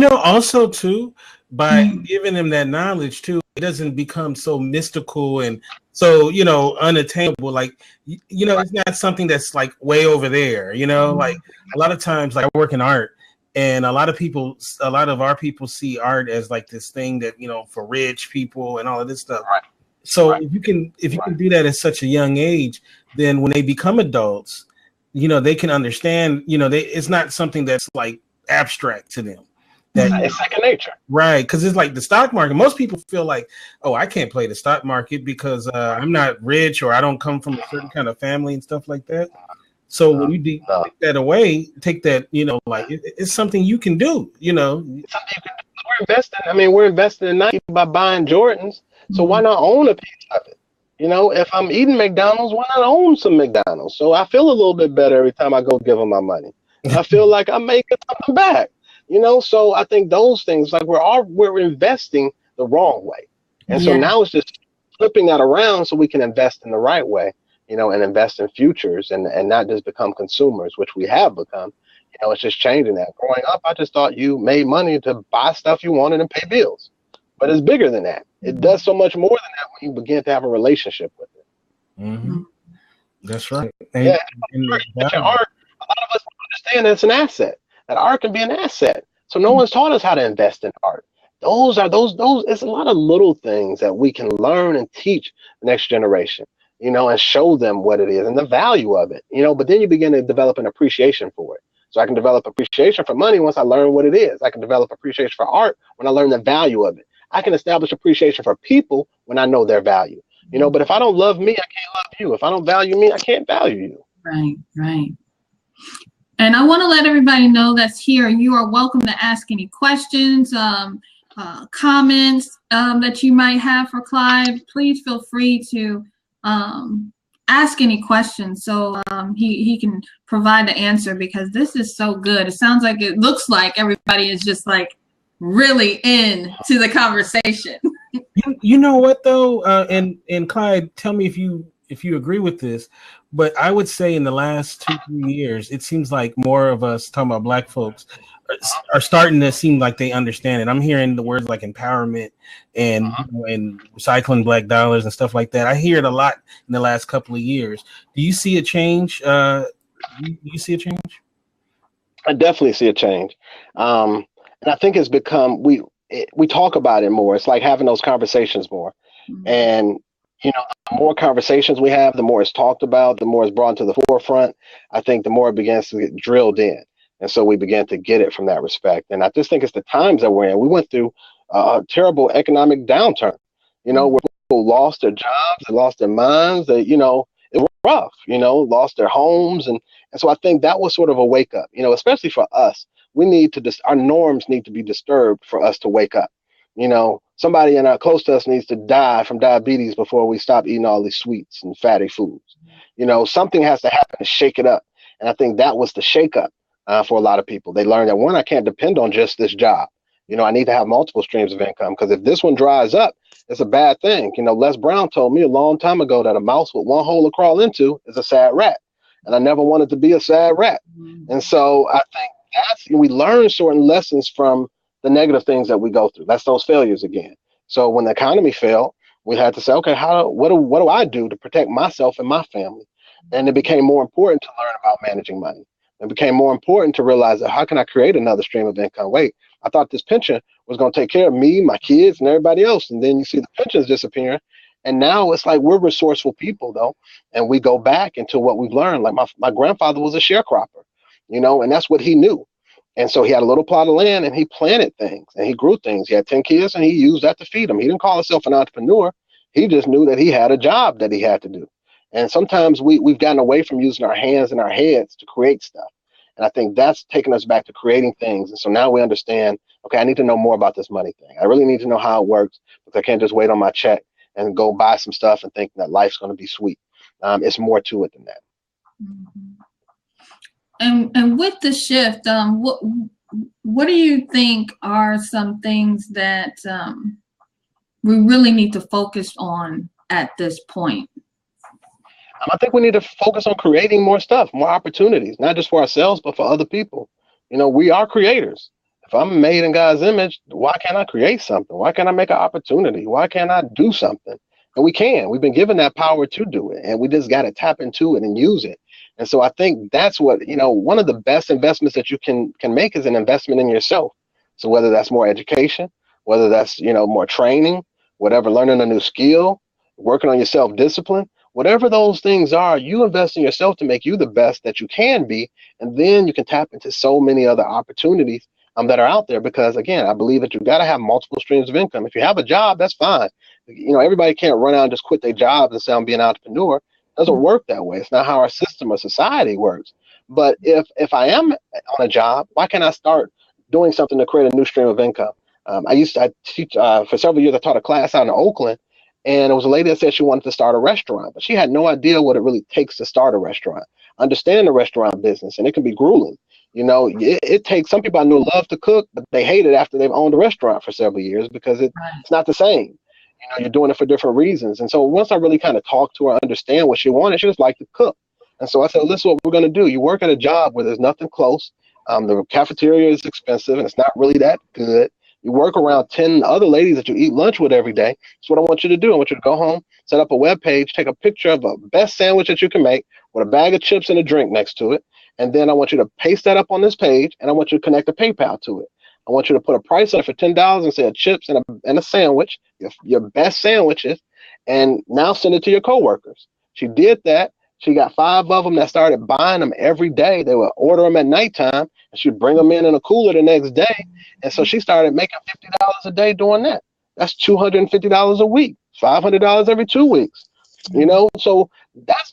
Also too, by giving them that knowledge too, it doesn't become so mystical and so, unattainable. Like, it's not something that's like way over there, like a lot of times, like I work in art, and a lot of our people see art as like this thing that, for rich people and all of this stuff. Right. So if you can do that at such a young age, then when they become adults, they can understand, it's not something that's like abstract to them. that it's second nature. Right, because it's like the stock market. Most people feel like, oh, I can't play the stock market because I'm not rich or I don't come from a certain kind of family and stuff like that. So when you take that away, take that, like it's something you can do, It's something you can do. We're investing. I mean, we're investing in Nike by buying Jordans. So why not own a piece of it? If I'm eating McDonald's, why not own some McDonald's? So I feel a little bit better every time I go give them my money. I feel like I'm making something back. So I think those things, like we're investing the wrong way. And so now it's just flipping that around so we can invest in the right way, and invest in futures and not just become consumers, which we have become. It's just changing that. Growing up, I just thought you made money to buy stuff you wanted and pay bills. But it's bigger than that. It does so much more than that when you begin to have a relationship with it. Mm-hmm. That's right. And art, a lot of us don't understand that it's an asset. That art can be an asset. So no one's taught us how to invest in art. Those it's a lot of little things that we can learn and teach the next generation, and show them what it is and the value of it, but then you begin to develop an appreciation for it. So I can develop appreciation for money once I learn what it is. I can develop appreciation for art when I learn the value of it. I can establish appreciation for people when I know their value, but if I don't love me, I can't love you. If I don't value me, I can't value you. Right. And I want to let everybody know that's here. You are welcome to ask any questions, comments that you might have for Clyde. Please feel free to ask any questions so he can provide the answer, because this is so good. It looks like everybody is just like really into the conversation. You know what though, and Clyde, tell me if you agree with this, but I would say in the last 2-3 years, it seems like more of us, talking about Black folks, are starting to seem like they understand it. I'm hearing the words like empowerment and and recycling Black dollars and stuff like that. I hear it a lot in the last couple of years. Do you see a change? You see a change? I definitely see a change, and I think it's become we talk about it more. It's like having those conversations more, and the more conversations we have, the more it's talked about, the more it's brought to the forefront. I think the more it begins to get drilled in. And so we began to get it from that respect. And I just think it's the times that we're in. We went through a terrible economic downturn, where people lost their jobs, they lost their minds, it was rough, lost their homes. And so I think that was sort of a wake up, especially for us. We need to our norms need to be disturbed for us to wake up. Somebody close to us needs to die from diabetes before we stop eating all these sweets and fatty foods. Something has to happen to shake it up. And I think that was the shake up. For a lot of people, they learned that one, I can't depend on just this job. I need to have multiple streams of income, because if this one dries up, it's a bad thing. Les Brown told me a long time ago that a mouse with one hole to crawl into is a sad rat. And I never wanted to be a sad rat. And so I think we learn certain lessons from the negative things that we go through. That's those failures again. So when the economy failed, we had to say, okay, what do I do to protect myself and my family? And it became more important to learn about managing money. It became more important to realize that how can I create another stream of income? Wait, I thought this pension was going to take care of me, my kids, and everybody else. And then you see the pensions disappearing. And now it's like we're resourceful people, though. And we go back into what we've learned. Like my grandfather was a sharecropper, and that's what he knew. And so he had a little plot of land and he planted things and he grew things. He had 10 kids and he used that to feed them. He didn't call himself an entrepreneur. He just knew that he had a job that he had to do. And sometimes we've gotten away from using our hands and our heads to create stuff. And I think that's taken us back to creating things. And so now we understand, okay, I need to know more about this money thing. I really need to know how it works, because I can't just wait on my check and go buy some stuff and think that life's going to be sweet. It's more to it than that. And with the shift, what do you think are some things that we really need to focus on at this point? I think we need to focus on creating more stuff, more opportunities, not just for ourselves, but for other people. We are creators. If I'm made in God's image, why can't I create something? Why can't I make an opportunity? Why can't I do something? And we can. We've been given that power to do it, and we just got to tap into it and use it. And so I think that's what, one of the best investments that you can make is an investment in yourself. So whether that's more education, whether that's, more training, whatever, learning a new skill, working on your self-discipline, whatever those things are, you invest in yourself to make you the best that you can be. And then you can tap into so many other opportunities that are out there, because again, I believe that you've got to have multiple streams of income. If you have a job, that's fine. Everybody can't run out and just quit their jobs and say I'm being an entrepreneur. It doesn't work that way. It's not how our system or society works. But if I am on a job, why can't I start doing something to create a new stream of income? I teach for several years. I taught a class out in Oakland, and it was a lady that said she wanted to start a restaurant, but she had no idea what it really takes to start a restaurant. Understand the restaurant business, and it can be grueling. It takes, some people I know love to cook, but they hate it after they've owned a restaurant for several years because it's not the same. You're doing it for different reasons. And so once I really kind of talked to her, understand what she wanted, she just liked to cook. And so I said, this is what we're going to do. You work at a job where there's nothing close. The cafeteria is expensive and it's not really that good. You work around 10 other ladies that you eat lunch with every day. That's what I want you to do. I want you to go home, set up a web page, take a picture of a best sandwich that you can make with a bag of chips and a drink next to it. And then I want you to paste that up on this page, and I want you to connect a PayPal to it. I want you to put a price on it for $10 and say chips and a sandwich, your best sandwiches, and now send it to your coworkers. She did that. She got 5 of them that started buying them every day. They would order them at nighttime, and she'd bring them in a cooler the next day. And so she started making $50 a day doing that. That's $250 a week, $500 every 2 weeks. So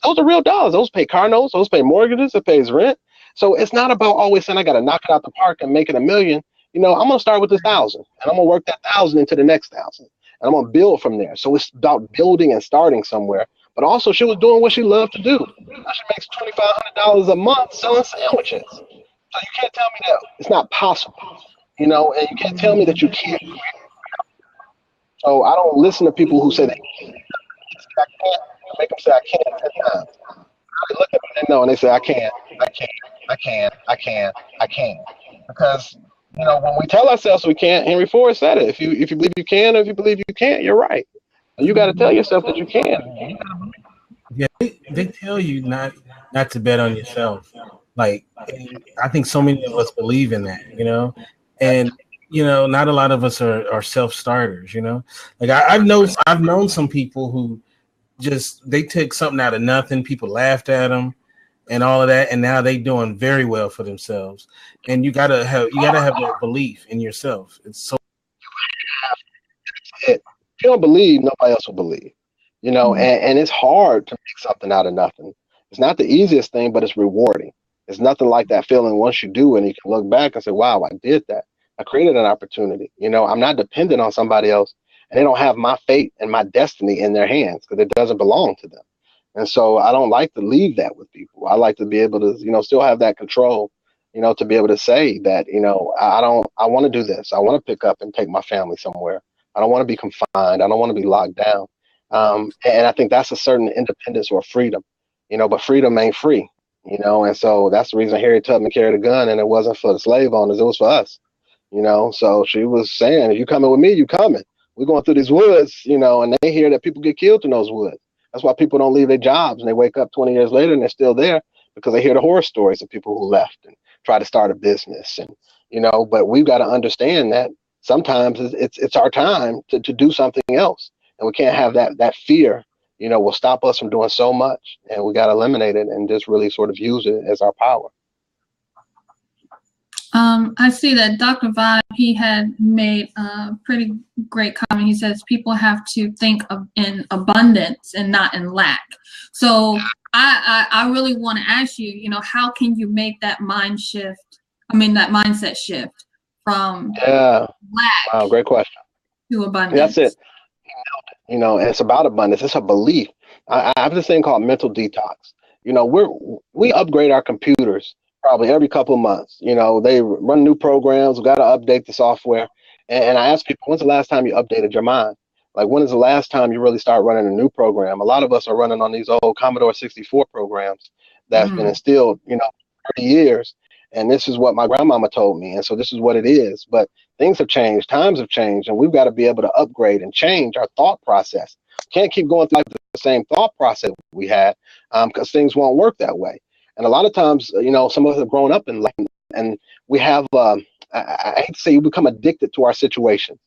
those are real dollars. Those pay car notes, those pay mortgages, it pays rent. So it's not about always saying I got to knock it out the park and make it $1 million. I'm going to start with this 1,000, and I'm going to work that 1,000 into the next 1,000, and I'm going to build from there. So it's about building and starting somewhere. But also, she was doing what she loved to do. Now she makes $2,500 a month selling sandwiches. So you can't tell me that it's not possible, and you can't tell me that you can't. So I don't listen to people who say they can't. I can't. Make them say I can't 10 times. They look at me and they know, and they say I can't. Because when we tell ourselves we can't, Henry Ford said it. If you believe you can, or if you believe you can't, you're right. You got to tell yourself that you can. Yeah, they tell you not to bet on yourself. Like, I think so many of us believe in that, and not a lot of us are self-starters. Like I've known some people who just, they took something out of nothing. People laughed at them and all of that, and now they doing very well for themselves. And you gotta have that belief in yourself. It's so. If you don't believe, nobody else will believe. And it's hard to make something out of nothing. It's not the easiest thing, but it's rewarding. It's nothing like that feeling once you do, and you can look back and say, "Wow, I did that. I created an opportunity." I'm not dependent on somebody else. And they don't have my fate and my destiny in their hands because it doesn't belong to them. And so I don't like to leave that with people. I like to be able to, still have that control, to be able to say that, I want to do this. I want to pick up and take my family somewhere. I don't want to be confined. I don't want to be locked down. And I think that's a certain independence or freedom, but freedom ain't free, and so that's the reason Harriet Tubman carried a gun, and it wasn't for the slave owners. It was for us, so she was saying, if you coming with me, you coming. We're going through these woods, and they hear that people get killed in those woods. That's why people don't leave their jobs, and they wake up 20 years later and they're still there, because they hear the horror stories of people who left and try to start a business. And, but we've got to understand that sometimes it's our time to do something else. And we can't have that fear, will stop us from doing so much. And we got to eliminate it and just really sort of use it as our power. I see that Dr. Vibe, he had made a pretty great comment. He says people have to think in abundance and not in lack. So I really want to ask you, how can you make that mindset shift from lack? Wow, great question. To abundance. That's it. It's about abundance. It's a belief. I have this thing called mental detox. We upgrade our computers probably every couple of months. They run new programs. We've got to update the software. And I ask people, when's the last time you updated your mind? Like, when is the last time you really start running a new program? A lot of us are running on these old Commodore 64 programs that's been instilled, 30 years. And this is what my grandmama told me. And so this is what it is. But things have changed. Times have changed. And we've got to be able to upgrade and change our thought process. Can't keep going through the same thought process we had, because things won't work that way. And a lot of times, some of us have grown up in life, and we have, I hate to say, you become addicted to our situation.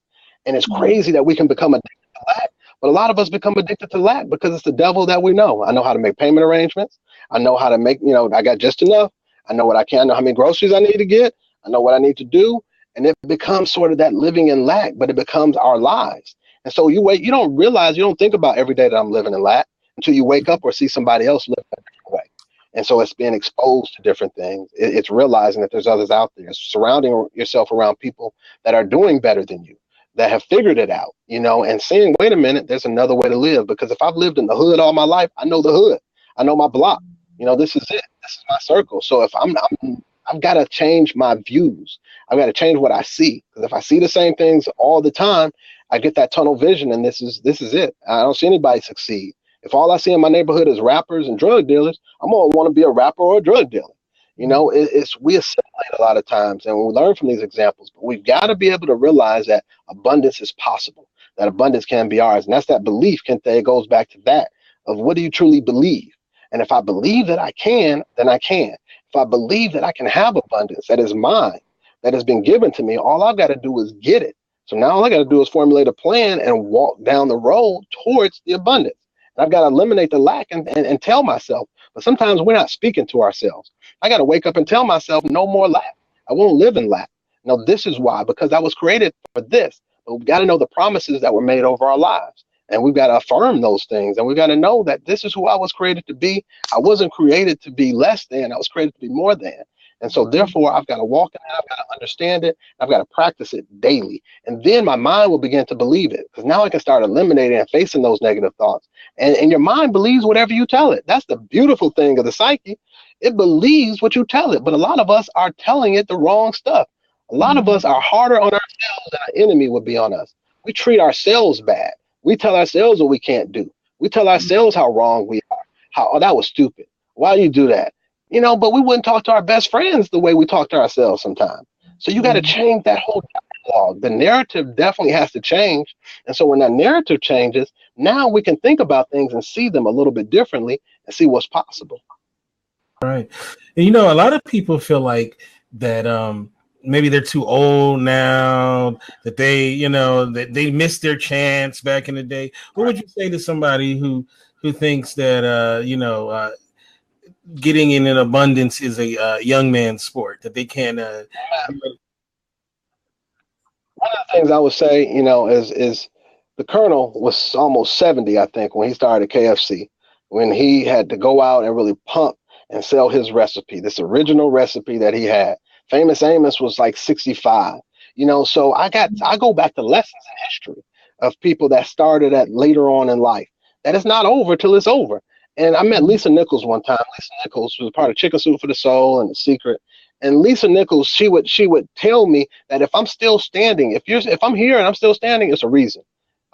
And it's crazy that we can become addicted to lack. But a lot of us become addicted to lack because it's the devil that we know. I know how to make payment arrangements. I know how to make, I got just enough. I know what I can. I know how many groceries I need to get. I know what I need to do. And it becomes sort of that living in lack, but it becomes our lives. And so you don't realize, you don't think about every day that I'm living in lack until you wake up or see somebody else living a different way. And so it's being exposed to different things. It's realizing that there's others out there, surrounding yourself around people that are doing better than you, that have figured it out, and saying, wait a minute, there's another way to live. Because if I've lived in the hood all my life, I know the hood. I know my block. This is it. This is my circle. So if I've got to change my views. I've got to change what I see. Because if I see the same things all the time, I get that tunnel vision, and this is it. I don't see anybody succeed. If all I see in my neighborhood is rappers and drug dealers, I'm gonna want to be a rapper or a drug dealer. We assimilate a lot of times, and we learn from these examples. But we've got to be able to realize that abundance is possible, that abundance can be ours, and that's that belief. Kinte, it goes back to that of what do you truly believe? And if I believe that I can, then I can. If I believe that I can have abundance that is mine, that has been given to me, all I've got to do is get it. So now all I got to do is formulate a plan and walk down the road towards the abundance. And I've got to eliminate the lack and tell myself. But sometimes we're not speaking to ourselves. I got to wake up and tell myself, no more lack. I won't live in lack. Now, this is why, because I was created for this. But we've got to know the promises that were made over our lives. And we've got to affirm those things. And we've got to know that this is who I was created to be. I wasn't created to be less than. I was created to be more than. And so therefore, I've got to walk in it. I've got to understand it. I've got to practice it daily. And then my mind will begin to believe it. Because now I can start eliminating and facing those negative thoughts. And your mind believes whatever you tell it. That's the beautiful thing of the psyche. It believes what you tell it. But a lot of us are telling it the wrong stuff. A lot of us are harder on ourselves than our enemy would be on us. We treat ourselves bad. We tell ourselves what we can't do. We tell ourselves how wrong we are. Oh, that was stupid. Why do you do that? But we wouldn't talk to our best friends the way we talk to ourselves sometimes. So you got to change that whole dialogue. The narrative definitely has to change. And so when that narrative changes, now we can think about things and see them a little bit differently and see what's possible. Right. And, a lot of people feel like that maybe they're too old now, that that they missed their chance back in the day. What would you say to somebody who thinks that, getting in an abundance is a young man's sport, that they can't. One of the things I would say, is the Colonel was almost 70, I think, when he started KFC, when he had to go out and really pump and sell his recipe, this original recipe that he had. Famous Amos was like 65, so I go back to lessons in history of people that started at later on in life, that it's not over till it's over. And I met Lisa Nichols one time. Lisa Nichols was part of Chicken Soup for the Soul and The Secret. And Lisa Nichols, she would tell me that if I'm still standing, if I'm here and I'm still standing, it's a reason.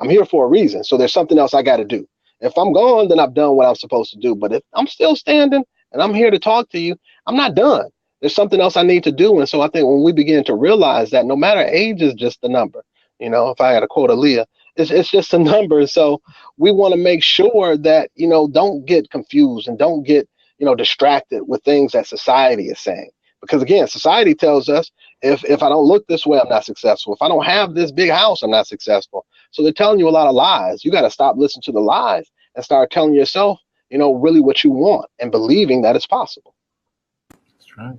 I'm here for a reason. So there's something else I got to do. If I'm gone, then I've done what I'm supposed to do. But if I'm still standing and I'm here to talk to you, I'm not done. There's something else I need to do. And so I think when we begin to realize that no matter age is just the number, if I had to quote Aaliyah, it's just a number. So we want to make sure that, don't get confused and don't get, distracted with things that society is saying. Because again, society tells us if I don't look this way, I'm not successful. If I don't have this big house, I'm not successful. So they're telling you a lot of lies. You got to stop listening to the lies and start telling yourself, really what you want and believing that it's possible. That's right.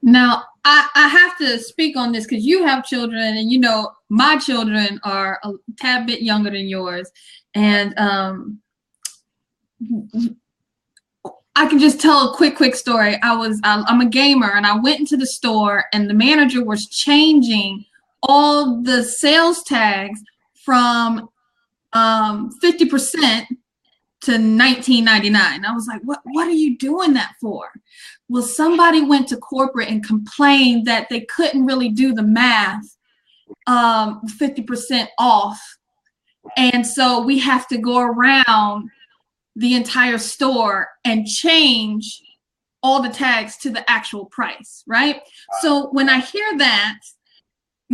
Now, I have to speak on this because you have children, and my children are a tad bit younger than yours, and I can just tell a quick story. I'm a gamer, and I went into the store, and the manager was changing all the sales tags from 50% to $19.99. I was like, what are you doing that for? Well, somebody went to corporate and complained that they couldn't really do the math, 50% off. And so we have to go around the entire store and change all the tags to the actual price, right? So when I hear that,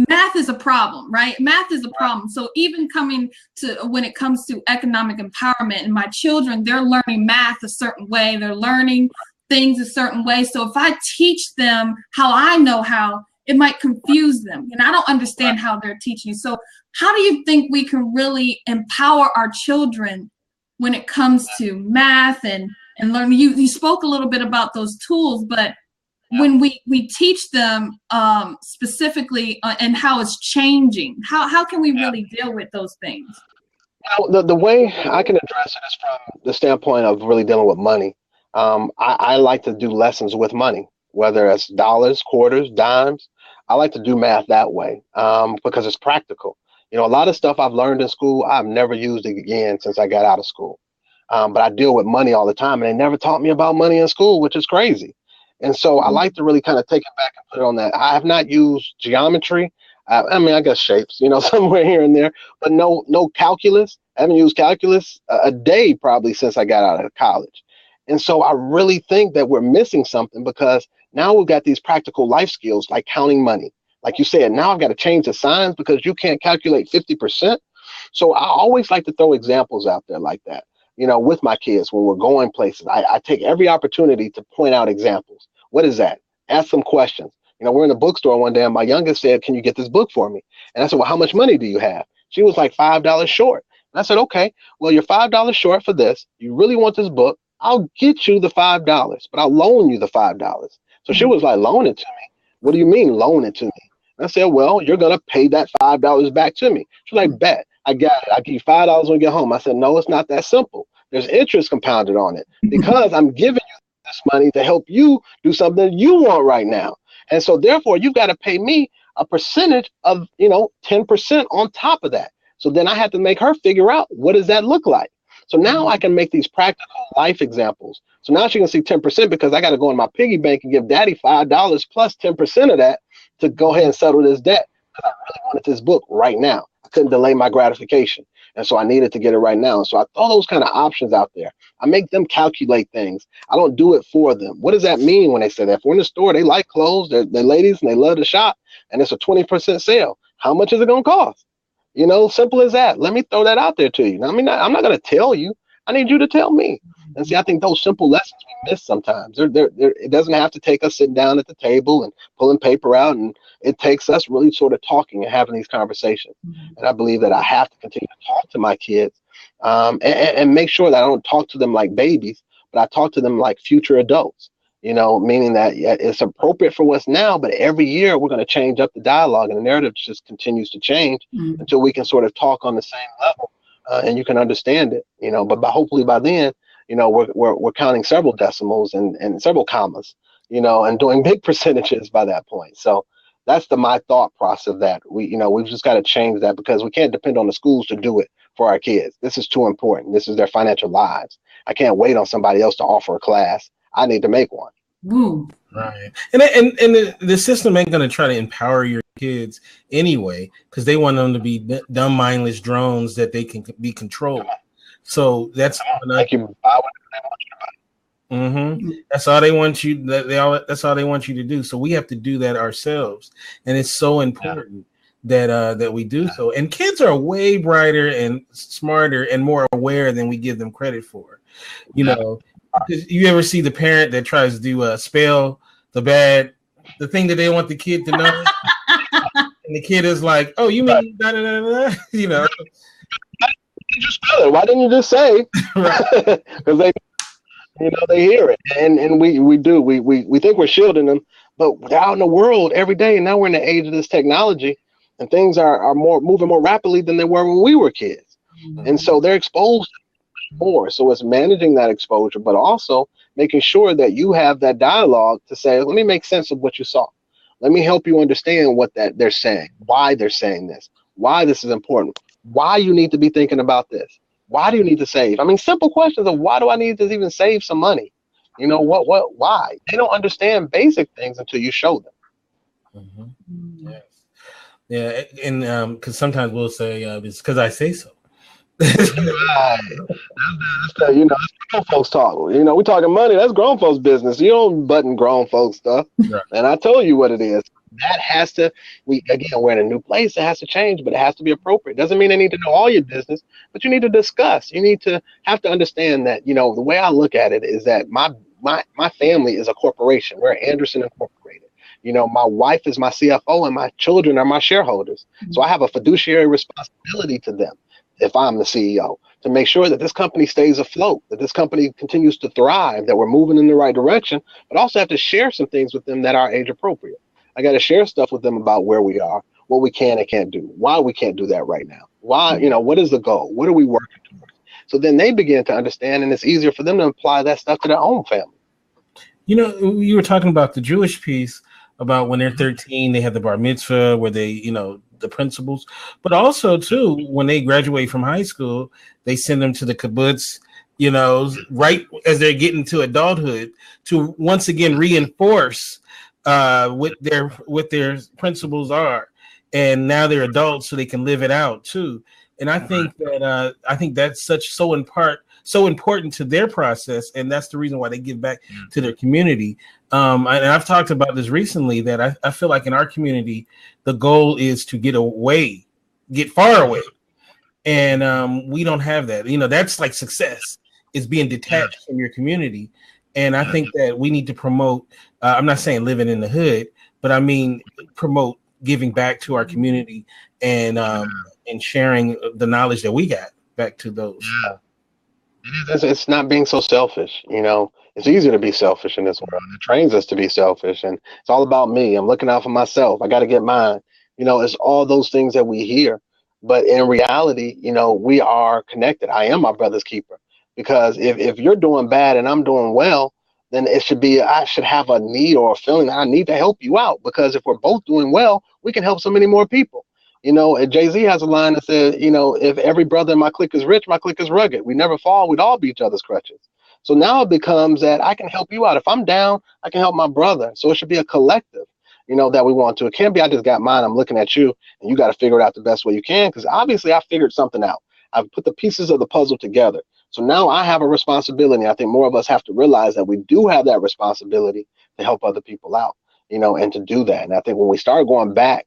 math is a problem, right? Math is a problem. So even coming to when it comes to economic empowerment, and my children, they're learning math a certain way. They're learning things a certain way. So if I teach them how I know how, it might confuse them. And I don't understand how they're teaching. So how do you think we can really empower our children when it comes to math and learning? You spoke a little bit about those tools, but when we teach them specifically and how it's changing, how can we really deal with those things? Well, the way I can address it is from the standpoint of really dealing with money. I like to do lessons with money, whether it's dollars, quarters, dimes. I like to do math that way because it's practical. A lot of stuff I've learned in school, I've never used it again since I got out of school. But I deal with money all the time, and they never taught me about money in school, which is crazy. And so I like to really kind of take it back and put it on that. I have not used geometry. I guess shapes, somewhere here and there, but no calculus. I haven't used calculus a day probably since I got out of college. And so I really think that we're missing something because now we've got these practical life skills like counting money. Like you said, now I've got to change the signs because you can't calculate 50%. So I always like to throw examples out there like that, with my kids when we're going places. I take every opportunity to point out examples. What is that? Ask them questions. We're in the bookstore one day and my youngest said, "Can you get this book for me?" And I said, "Well, how much money do you have?" She was like $5 short. And I said, "Okay, well, you're $5 short for this. You really want this book. I'll get you the $5, but I'll loan you the $5. So she was like, "Loan it to me? What do you mean loan it to me?" And I said, "Well, you're going to pay that $5 back to me." She's like, "Bet, I got it. I'll give you $5 when you get home." I said, "No, it's not that simple. There's interest compounded on it because I'm giving you this money to help you do something you want right now. And so therefore, you've got to pay me a percentage of, 10% on top of that." So then I had to make her figure out, what does that look like? So now I can make these practical life examples. So now she can see 10% because I got to go in my piggy bank and give daddy $5 plus 10% of that to go ahead and settle this debt. Because I really wanted this book right now. I couldn't delay my gratification. And so I needed to get it right now. And so I throw those kind of options out there. I make them calculate things. I don't do it for them. What does that mean when they say that? If we're in the store, they like clothes, they're ladies and they love to shop, and it's a 20% sale. How much is it going to cost? Simple as that. Let me throw that out there to you. I'm not going to tell you. I need you to tell me. And see, I think those simple lessons we miss sometimes. It doesn't have to take us sitting down at the table and pulling paper out. And it takes us really sort of talking and having these conversations. And I believe that I have to continue to talk to my kids and make sure that I don't talk to them like babies, but I talk to them like future adults. Meaning that it's appropriate for what's now, but every year we're going to change up the dialogue and the narrative just continues to change until we can sort of talk on the same level and you can understand it, but hopefully by then, we're counting several decimals and several commas, and doing big percentages by that point. So that's my thought process of that. We've just got to change that because we can't depend on the schools to do it for our kids. This is too important. This is their financial lives. I can't wait on somebody else to offer a class. I need to make one. Woo. Right. And the system ain't going to try to empower your kids anyway, because they want them to be dumb, mindless drones that they can be controlled. So that's that's all they want you. That's all they want you to do. So we have to do that ourselves, and it's so important that we do so. And kids are way brighter and smarter and more aware than we give them credit for. You ever see the parent that tries to do spell the thing that they want the kid to know, and the kid is like, "Oh, you mean da da da da?" You just spell it. Why didn't you just say? Because they hear it, and we do. We think we're shielding them, but they're out in the world every day, and now we're in the age of this technology, and things are moving more rapidly than they were when we were kids, and so they're exposed more. So it's managing that exposure, but also making sure that you have that dialogue to say, let me make sense of what you saw. Let me help you understand what that they're saying, why they're saying this, why this is important, why you need to be thinking about this. Why do you need to save? Simple questions of why do I need to even save some money? Why? They don't understand basic things until you show them. Yes. Yeah. And because sometimes we'll say, it's because I say so. Right. That's grown folks talk. We talking money. That's grown folks business. You don't button grown folks stuff. Right. And I told you what it is. That has to. We're in a new place. It has to change, but it has to be appropriate. Doesn't mean they need to know all your business, but you need to discuss. You need to have to understand that. The way I look at it is that my family is a corporation. We're Anderson Incorporated. My wife is my CFO, and my children are my shareholders. So I have a fiduciary responsibility to them. if I'm the CEO, to make sure that this company stays afloat, that this company continues to thrive, that we're moving in the right direction, but also have to share some things with them that are age appropriate. I got to share stuff with them about where we are, what we can and can't do, why we can't do that right now. Why, what is the goal? What are we working towards? So then they begin to understand, and it's easier for them to apply that stuff to their own family. You were talking about the Jewish piece about when they're 13, they have the bar mitzvah where they, the principles, but also too, when they graduate from high school, they send them to the kibbutz, right as they're getting to adulthood to once again reinforce what their principles are. And now they're adults, so they can live it out too. And I think that's so important to their process, and that's the reason why they give back to their community. And I've talked about this recently, that I feel like in our community, the goal is to get far away, and we don't have that. That's like success is being detached from your community, and I think that we need to promote. I'm not saying living in the hood, but I mean promote giving back to our community and sharing the knowledge that we got back to those. Yeah. It's not being so selfish, It's easier to be selfish in this world. It trains us to be selfish, and it's all about me. I'm looking out for myself. I got to get mine. It's all those things that we hear, but in reality, we are connected. I am my brother's keeper, because if you're doing bad and I'm doing well, then I should have a need or a feeling that I need to help you out, because if we're both doing well, we can help so many more people. And Jay-Z has a line that says, if every brother in my clique is rich, my clique is rugged. We never fall. We'd all be each other's crutches. So now it becomes that I can help you out. If I'm down, I can help my brother. So it should be a collective, that we want to. It can't be I just got mine, I'm looking at you, and you got to figure it out the best way you can, because obviously I figured something out. I've put the pieces of the puzzle together. So now I have a responsibility. I think more of us have to realize that we do have that responsibility to help other people out, and to do that. And I think when we start going back,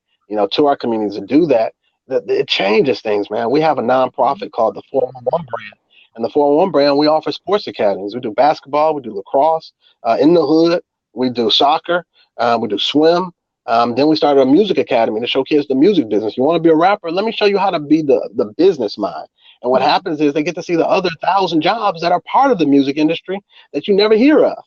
to our communities to do that, it changes things, man. We have a nonprofit called the 411 brand. And the 411 brand, we offer sports academies. We do basketball, we do lacrosse, in the hood, we do soccer, we do swim. Then we started a music academy to show kids the music business. You want to be a rapper? Let me show you how to be the business mind. And what happens is they get to see the other 1,000 jobs that are part of the music industry that you never hear of.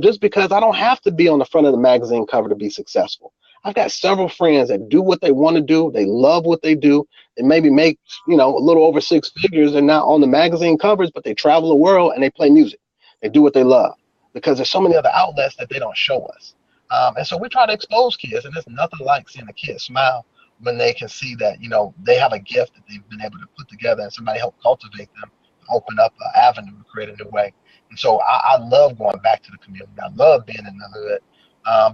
Just because I don't have to be on the front of the magazine cover to be successful. I've got several friends that do what they want to do. They love what they do. They maybe make, a little over 6 figures. They're not on the magazine covers, but they travel the world and they play music. They do what they love, because there's so many other outlets that they don't show us. And so we try to expose kids, and there's nothing like seeing a kid smile when they can see that, they have a gift that they've been able to put together, and somebody helped cultivate them, open up an avenue to create a new way. And so I love going back to the community. I love being in the hood.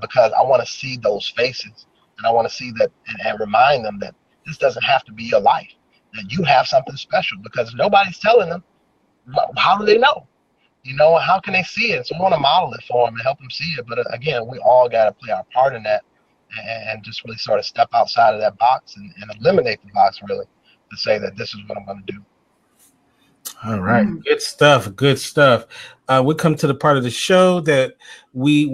Because I want to see those faces, and I want to see that and remind them that this doesn't have to be your life, that you have something special, because nobody's telling them. How do they know? How can they see it? So I want to model it for them and help them see it. But again, we all got to play our part in that, and just really sort of step outside of that box and eliminate the box, really, to say that this is what I'm going to do. All right. Good stuff. We come to the part of the show that we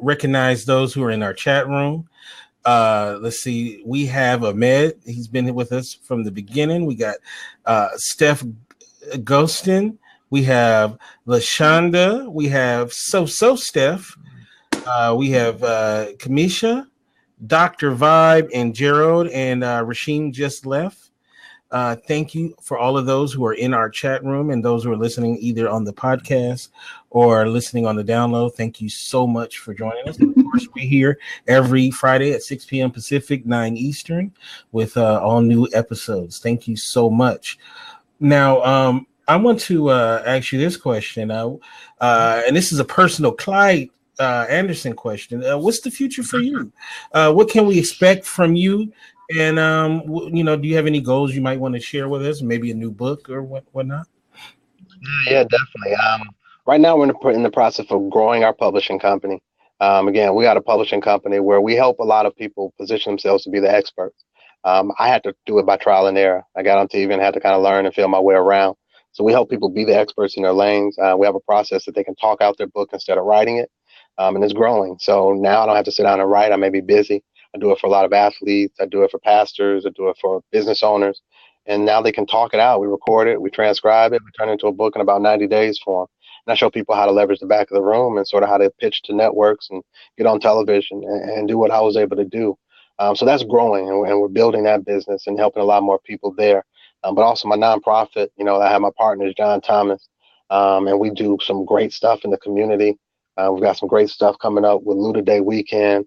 recognize those who are in our chat room. Let's see. We have Ahmed. He's been with us from the beginning. We got Steph Ghostin. We have LaShonda. We have So Steph. We have Kamisha, Dr. Vibe, and Gerald, and Rashim just left. Thank you for all of those who are in our chat room and those who are listening either on the podcast or listening on the download. Thank you so much for joining us. Of course, we're here every Friday at 6 p.m. Pacific, 9 Eastern with all new episodes. Thank you so much. Now, I want to ask you this question, and this is a personal Clyde Anderson question. What's the future for you? What can we expect from you? And, do you have any goals you might want to share with us? Maybe a new book or whatnot? Yeah, definitely. Right now, we're in the process of growing our publishing company. Again, we got a publishing company where we help a lot of people position themselves to be the experts. I had to do it by trial and error. I got on TV and had to kind of learn and feel my way around. So we help people be the experts in their lanes. We have a process that they can talk out their book instead of writing it. And it's growing. So now I don't have to sit down and write. I may be busy. I do it for a lot of athletes. I do it for pastors. I do it for business owners. and now they can talk it out. We record it, we transcribe it, we turn it into a book in about 90 days for them. And I show people how to leverage the back of the room and sort of how to pitch to networks and get on television and do what I was able to do. So that's growing, and we're building that business and helping a lot more people there. But also my nonprofit, I have my partners, John Thomas, and we do some great stuff in the community. We've got some great stuff coming up with Luda Day weekend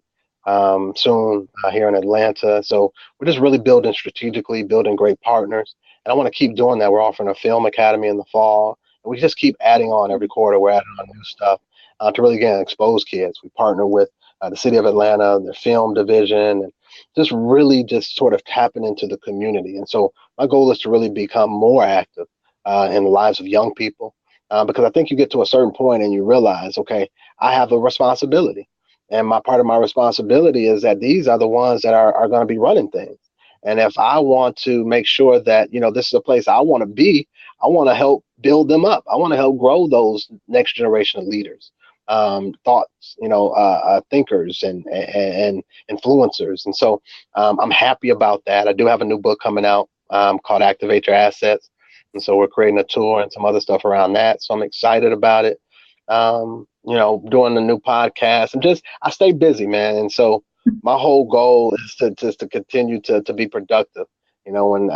soon here in Atlanta. So we're just really building strategically, building great partners. And I want to keep doing that. We're offering a film academy in the fall. And we just keep adding on every quarter. We're adding on new stuff to really, again, expose kids. We partner with the city of Atlanta, their film division, and just really just sort of tapping into the community. And so my goal is to really become more active in the lives of young people, because I think you get to a certain point and you realize, okay, I have a responsibility. And part of my responsibility is that these are the ones that are going to be running things. And if I want to make sure that, this is a place I want to be, I want to help build them up. I want to help grow those next generation of leaders, thoughts, thinkers and influencers. And so I'm happy about that. I do have a new book coming out called Activate Your Assets. And so we're creating a tour and some other stuff around that. So I'm excited about it. Doing the new podcast. I stay busy, man. And so my whole goal is to continue to be productive. When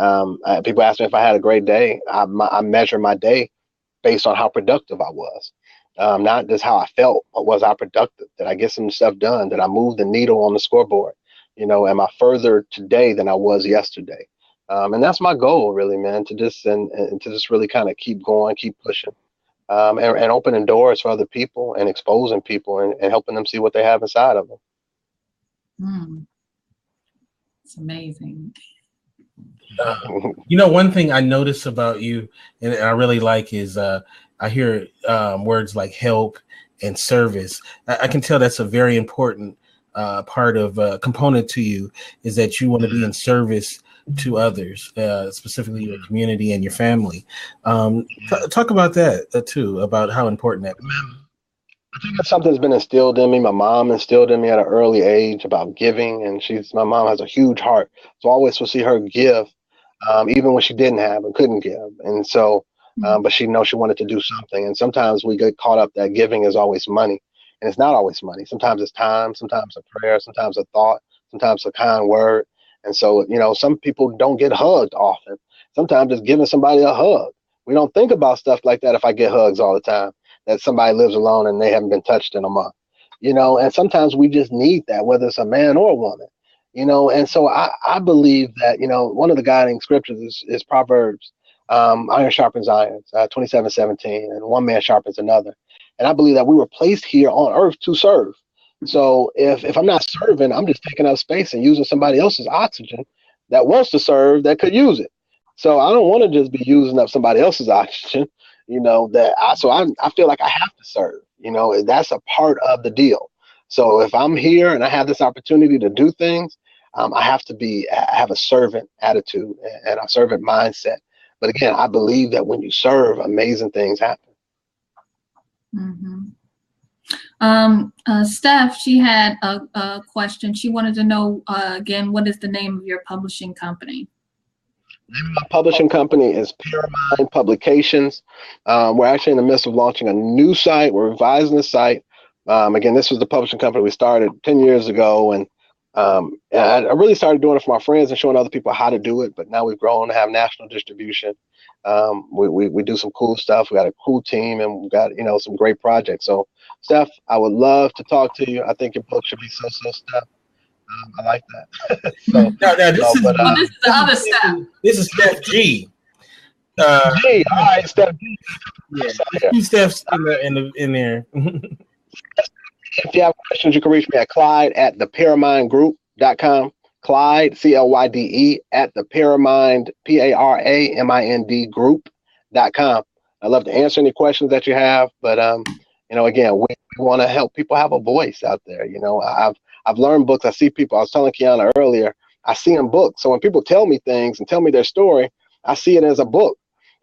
people ask me if I had a great day, I measure my day based on how productive I was. Not just how I felt, but was I productive? Did I get some stuff done? Did I move the needle on the scoreboard? Am I further today than I was yesterday? And that's my goal, really, man, to just really kind of keep going, keep pushing. And opening doors for other people and exposing people and helping them see what they have inside of them. It's amazing. One thing I notice about you and I really like is I hear words like help and service. I can tell that's a very important part of component to you, is that you want to be in service to others, specifically your community and your family. Talk about that too, about how important that is. I think it's something that's been instilled in me. My mom instilled in me at an early age about giving, and my mom has a huge heart. So I always will see her give, even when she didn't have and couldn't give. And so, but she knows she wanted to do something. And sometimes we get caught up that giving is always money, and it's not always money. Sometimes it's time, sometimes a prayer, sometimes a thought, sometimes a kind word. And so, some people don't get hugged often. Sometimes it's giving somebody a hug. We don't think about stuff like that if I get hugs all the time, that somebody lives alone and they haven't been touched in a month, and sometimes we just need that, whether it's a man or a woman, and so I believe that, one of the guiding scriptures is Proverbs, iron sharpens iron, 27:17, and one man sharpens another. And I believe that we were placed here on earth to serve. So if I'm not serving, I'm just taking up space and using somebody else's oxygen that wants to serve, that could use it. So I don't want to just be using up somebody else's oxygen, I feel like I have to serve, that's a part of the deal. So if I'm here and I have this opportunity to do things, I have to have a servant attitude and a servant mindset. But again, I believe that when you serve, amazing things happen. Mm-hmm. Steph, she had a question. She wanted to know, again, what is the name of your publishing company? The name of my publishing company is Empwerment Publications. We're actually in the midst of launching a new site. We're revising the site. Again, this was the publishing company we started 10 years ago. And I really started doing it for my friends and showing other people how to do it. But now we've grown to have national distribution. We do some cool stuff. We got a cool team, and we've got, some great projects. So, Steph, I would love to talk to you. I think your book should be so Steph. I like that. This is the other Steph. This is Steph G. G, all right, Steph G. Yeah, two Stephs in there. If you have questions, you can reach me at Clyde@theparamindgroup.com. Clyde, CLYDE, @theparamind, PARAMIND group.com. I'd love to answer any questions that you have, but again, we want to help people have a voice out there. I've learned books. I see people. I was telling Quianna earlier, I see in books. So when people tell me things and tell me their story, I see it as a book.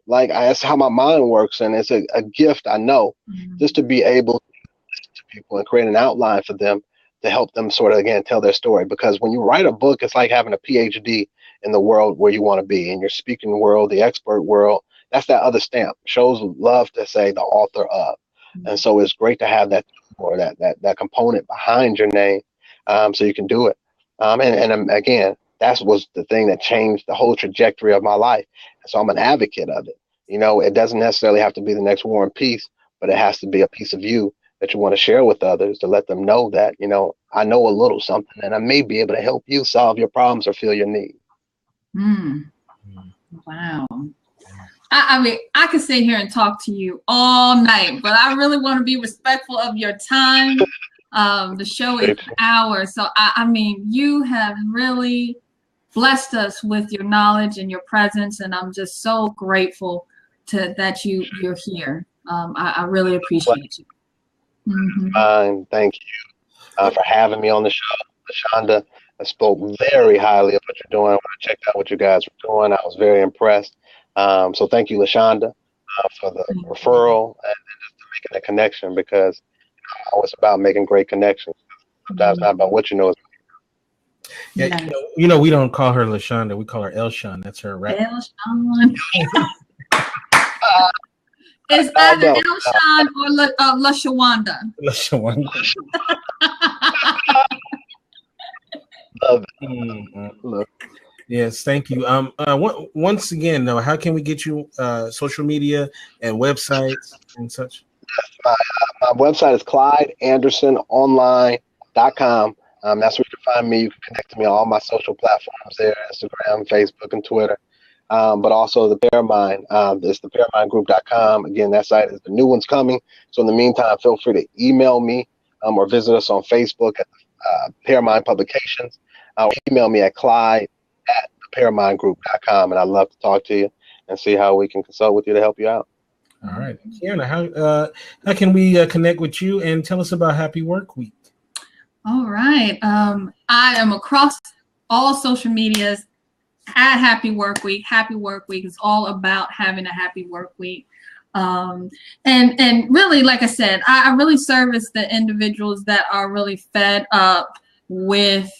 That's how my mind works, and it's a gift, I know, just to be able to listen to people and create an outline for them to help them sort of, again, tell their story. Because when you write a book, it's like having a PhD in the world where you want to be, in your speaking world, the expert world. That's that other stamp. Shows love to say the author of. And so it's great to have that, or that component behind your name, so you can do it. Again, that was the thing that changed the whole trajectory of my life. So I'm an advocate of it. It doesn't necessarily have to be the next War and Peace, but it has to be a piece of you that you want to share with others, to let them know that, I know a little something, and I may be able to help you solve your problems or fill your needs. Wow. I mean, I could sit here and talk to you all night, but I really want to be respectful of your time. The show is an hour. So, I mean, you have really blessed us with your knowledge and your presence, and I'm just so grateful that you're here. I really appreciate you. Thank you for having me on the show. LaShonda, I spoke very highly of what you're doing. I checked out what you guys were doing. I was very impressed. So thank you, LaShonda, for the referral and just making the connection, because it's about making great connections. Sometimes not about what you know. Yeah, we don't call her LaShonda. We call her Elshawn. That's her rap. Elshawn. It's either Elshawn or LaShawanda. LaShawanda. Love it. Look. Yes, thank you. Once again, though, how can we get you social media and websites and such? My website is ClydeAndersonOnline.com. That's where you can find me. You can connect to me on all my social platforms there, Instagram, Facebook, and Twitter. But also the Pairmind. It's the PairmindGroup.com. Again, that site is the new one's coming. So in the meantime, feel free to email me or visit us on Facebook at Pairmind Publications. Email me at Clyde@PairmindGroup.com, and I'd love to talk to you and see how we can consult with you to help you out. All right, Quianna, how can we connect with you, and tell us about Happy Work Week? All right, I am across all social medias at Happy Work Week. Happy Work Week is all about having a happy work week. And really, like I said, I really service the individuals that are really fed up with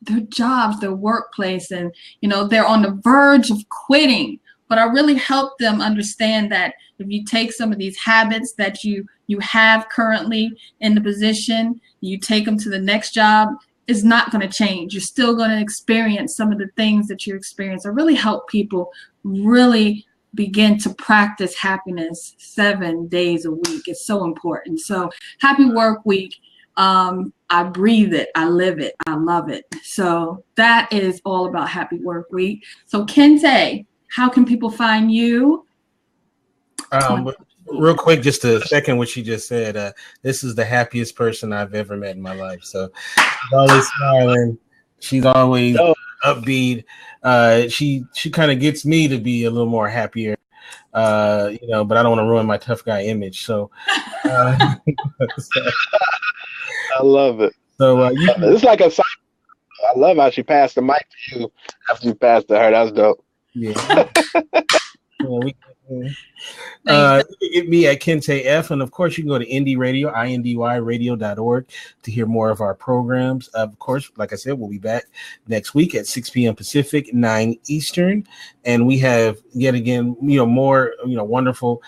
their jobs, their workplace, and they're on the verge of quitting. But I really help them understand that if you take some of these habits that you have currently in the position, you take them to the next job, it's not going to change. You're still going to experience some of the things that you experience. I really help people really begin to practice happiness 7 days a week. It's so important. So Happy Work Week. I breathe it, I live it, I love it. So that is all about Happy Work Week. So Kinte, how can people find you? Real quick, just to second what she just said, this is the happiest person I've ever met in my life. So she's always smiling. She's always upbeat. She kind of gets me to be a little more happier, but I don't want to ruin my tough guy image. So, I love it. So it's like a. I love how she passed the mic to you after you passed to her. That's dope. Yeah. You can get me at Kinte F, and of course you can go to Indie Radio, indyradio.org, to hear more of our programs. Of course, like I said, we'll be back next week at 6 p.m. Pacific, 9 Eastern, and we have yet again, more, wonderful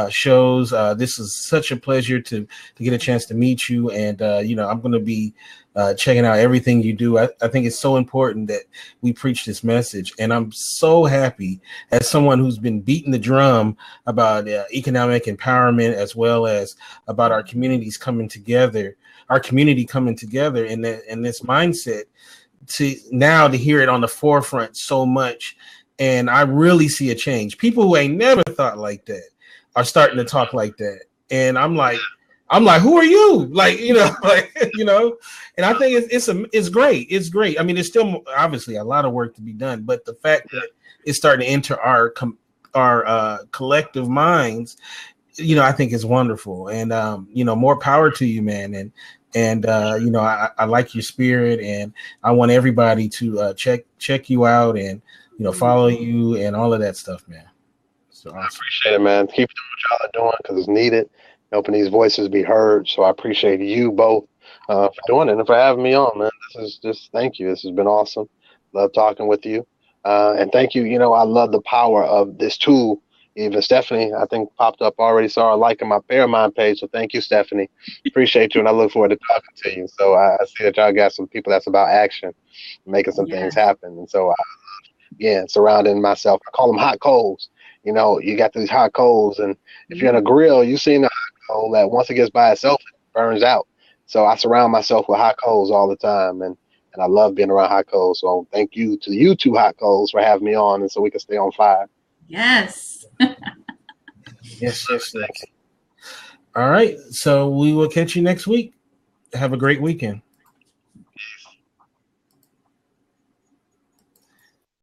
shows. This is such a pleasure to get a chance to meet you, and I'm going to be checking out everything you do. I think it's so important that we preach this message, and I'm so happy as someone who's been beating the drum about economic empowerment, as well as about our communities coming together, our community coming together in this mindset, to hear it on the forefront so much. And I really see a change. People who ain't never thought like that are starting to talk like that, and I'm like, who are you? And I think it's great. It's great. I mean, there's still obviously a lot of work to be done, but the fact that it's starting to enter our collective minds, I think is wonderful. And more power to you, man. And I like your spirit, and I want everybody to check you out and follow you and all of that stuff, man. So awesome. I appreciate it, man. Keep doing what y'all are doing, because it's needed. Helping these voices be heard. So I appreciate you both for doing it and for having me on, man. This is just, thank you. This has been awesome. Love talking with you. And thank you. I love the power of this tool. Even Stephanie, I think, popped up already. Saw her liking my Paramount page. So thank you, Stephanie. Appreciate you. And I look forward to talking to you. So I see that y'all got some people that's about action, making some things happen. And so, again, surrounding myself, I call them hot coals. You got these hot coals. And if you're in a grill, you've seen the hot coal that once it gets by itself, it burns out. So I surround myself with hot coals all the time. And I love being around hot coals. So thank you to you two hot coals for having me on, and so we can stay on fire. Yes. Yes. All right. So we will catch you next week. Have a great weekend.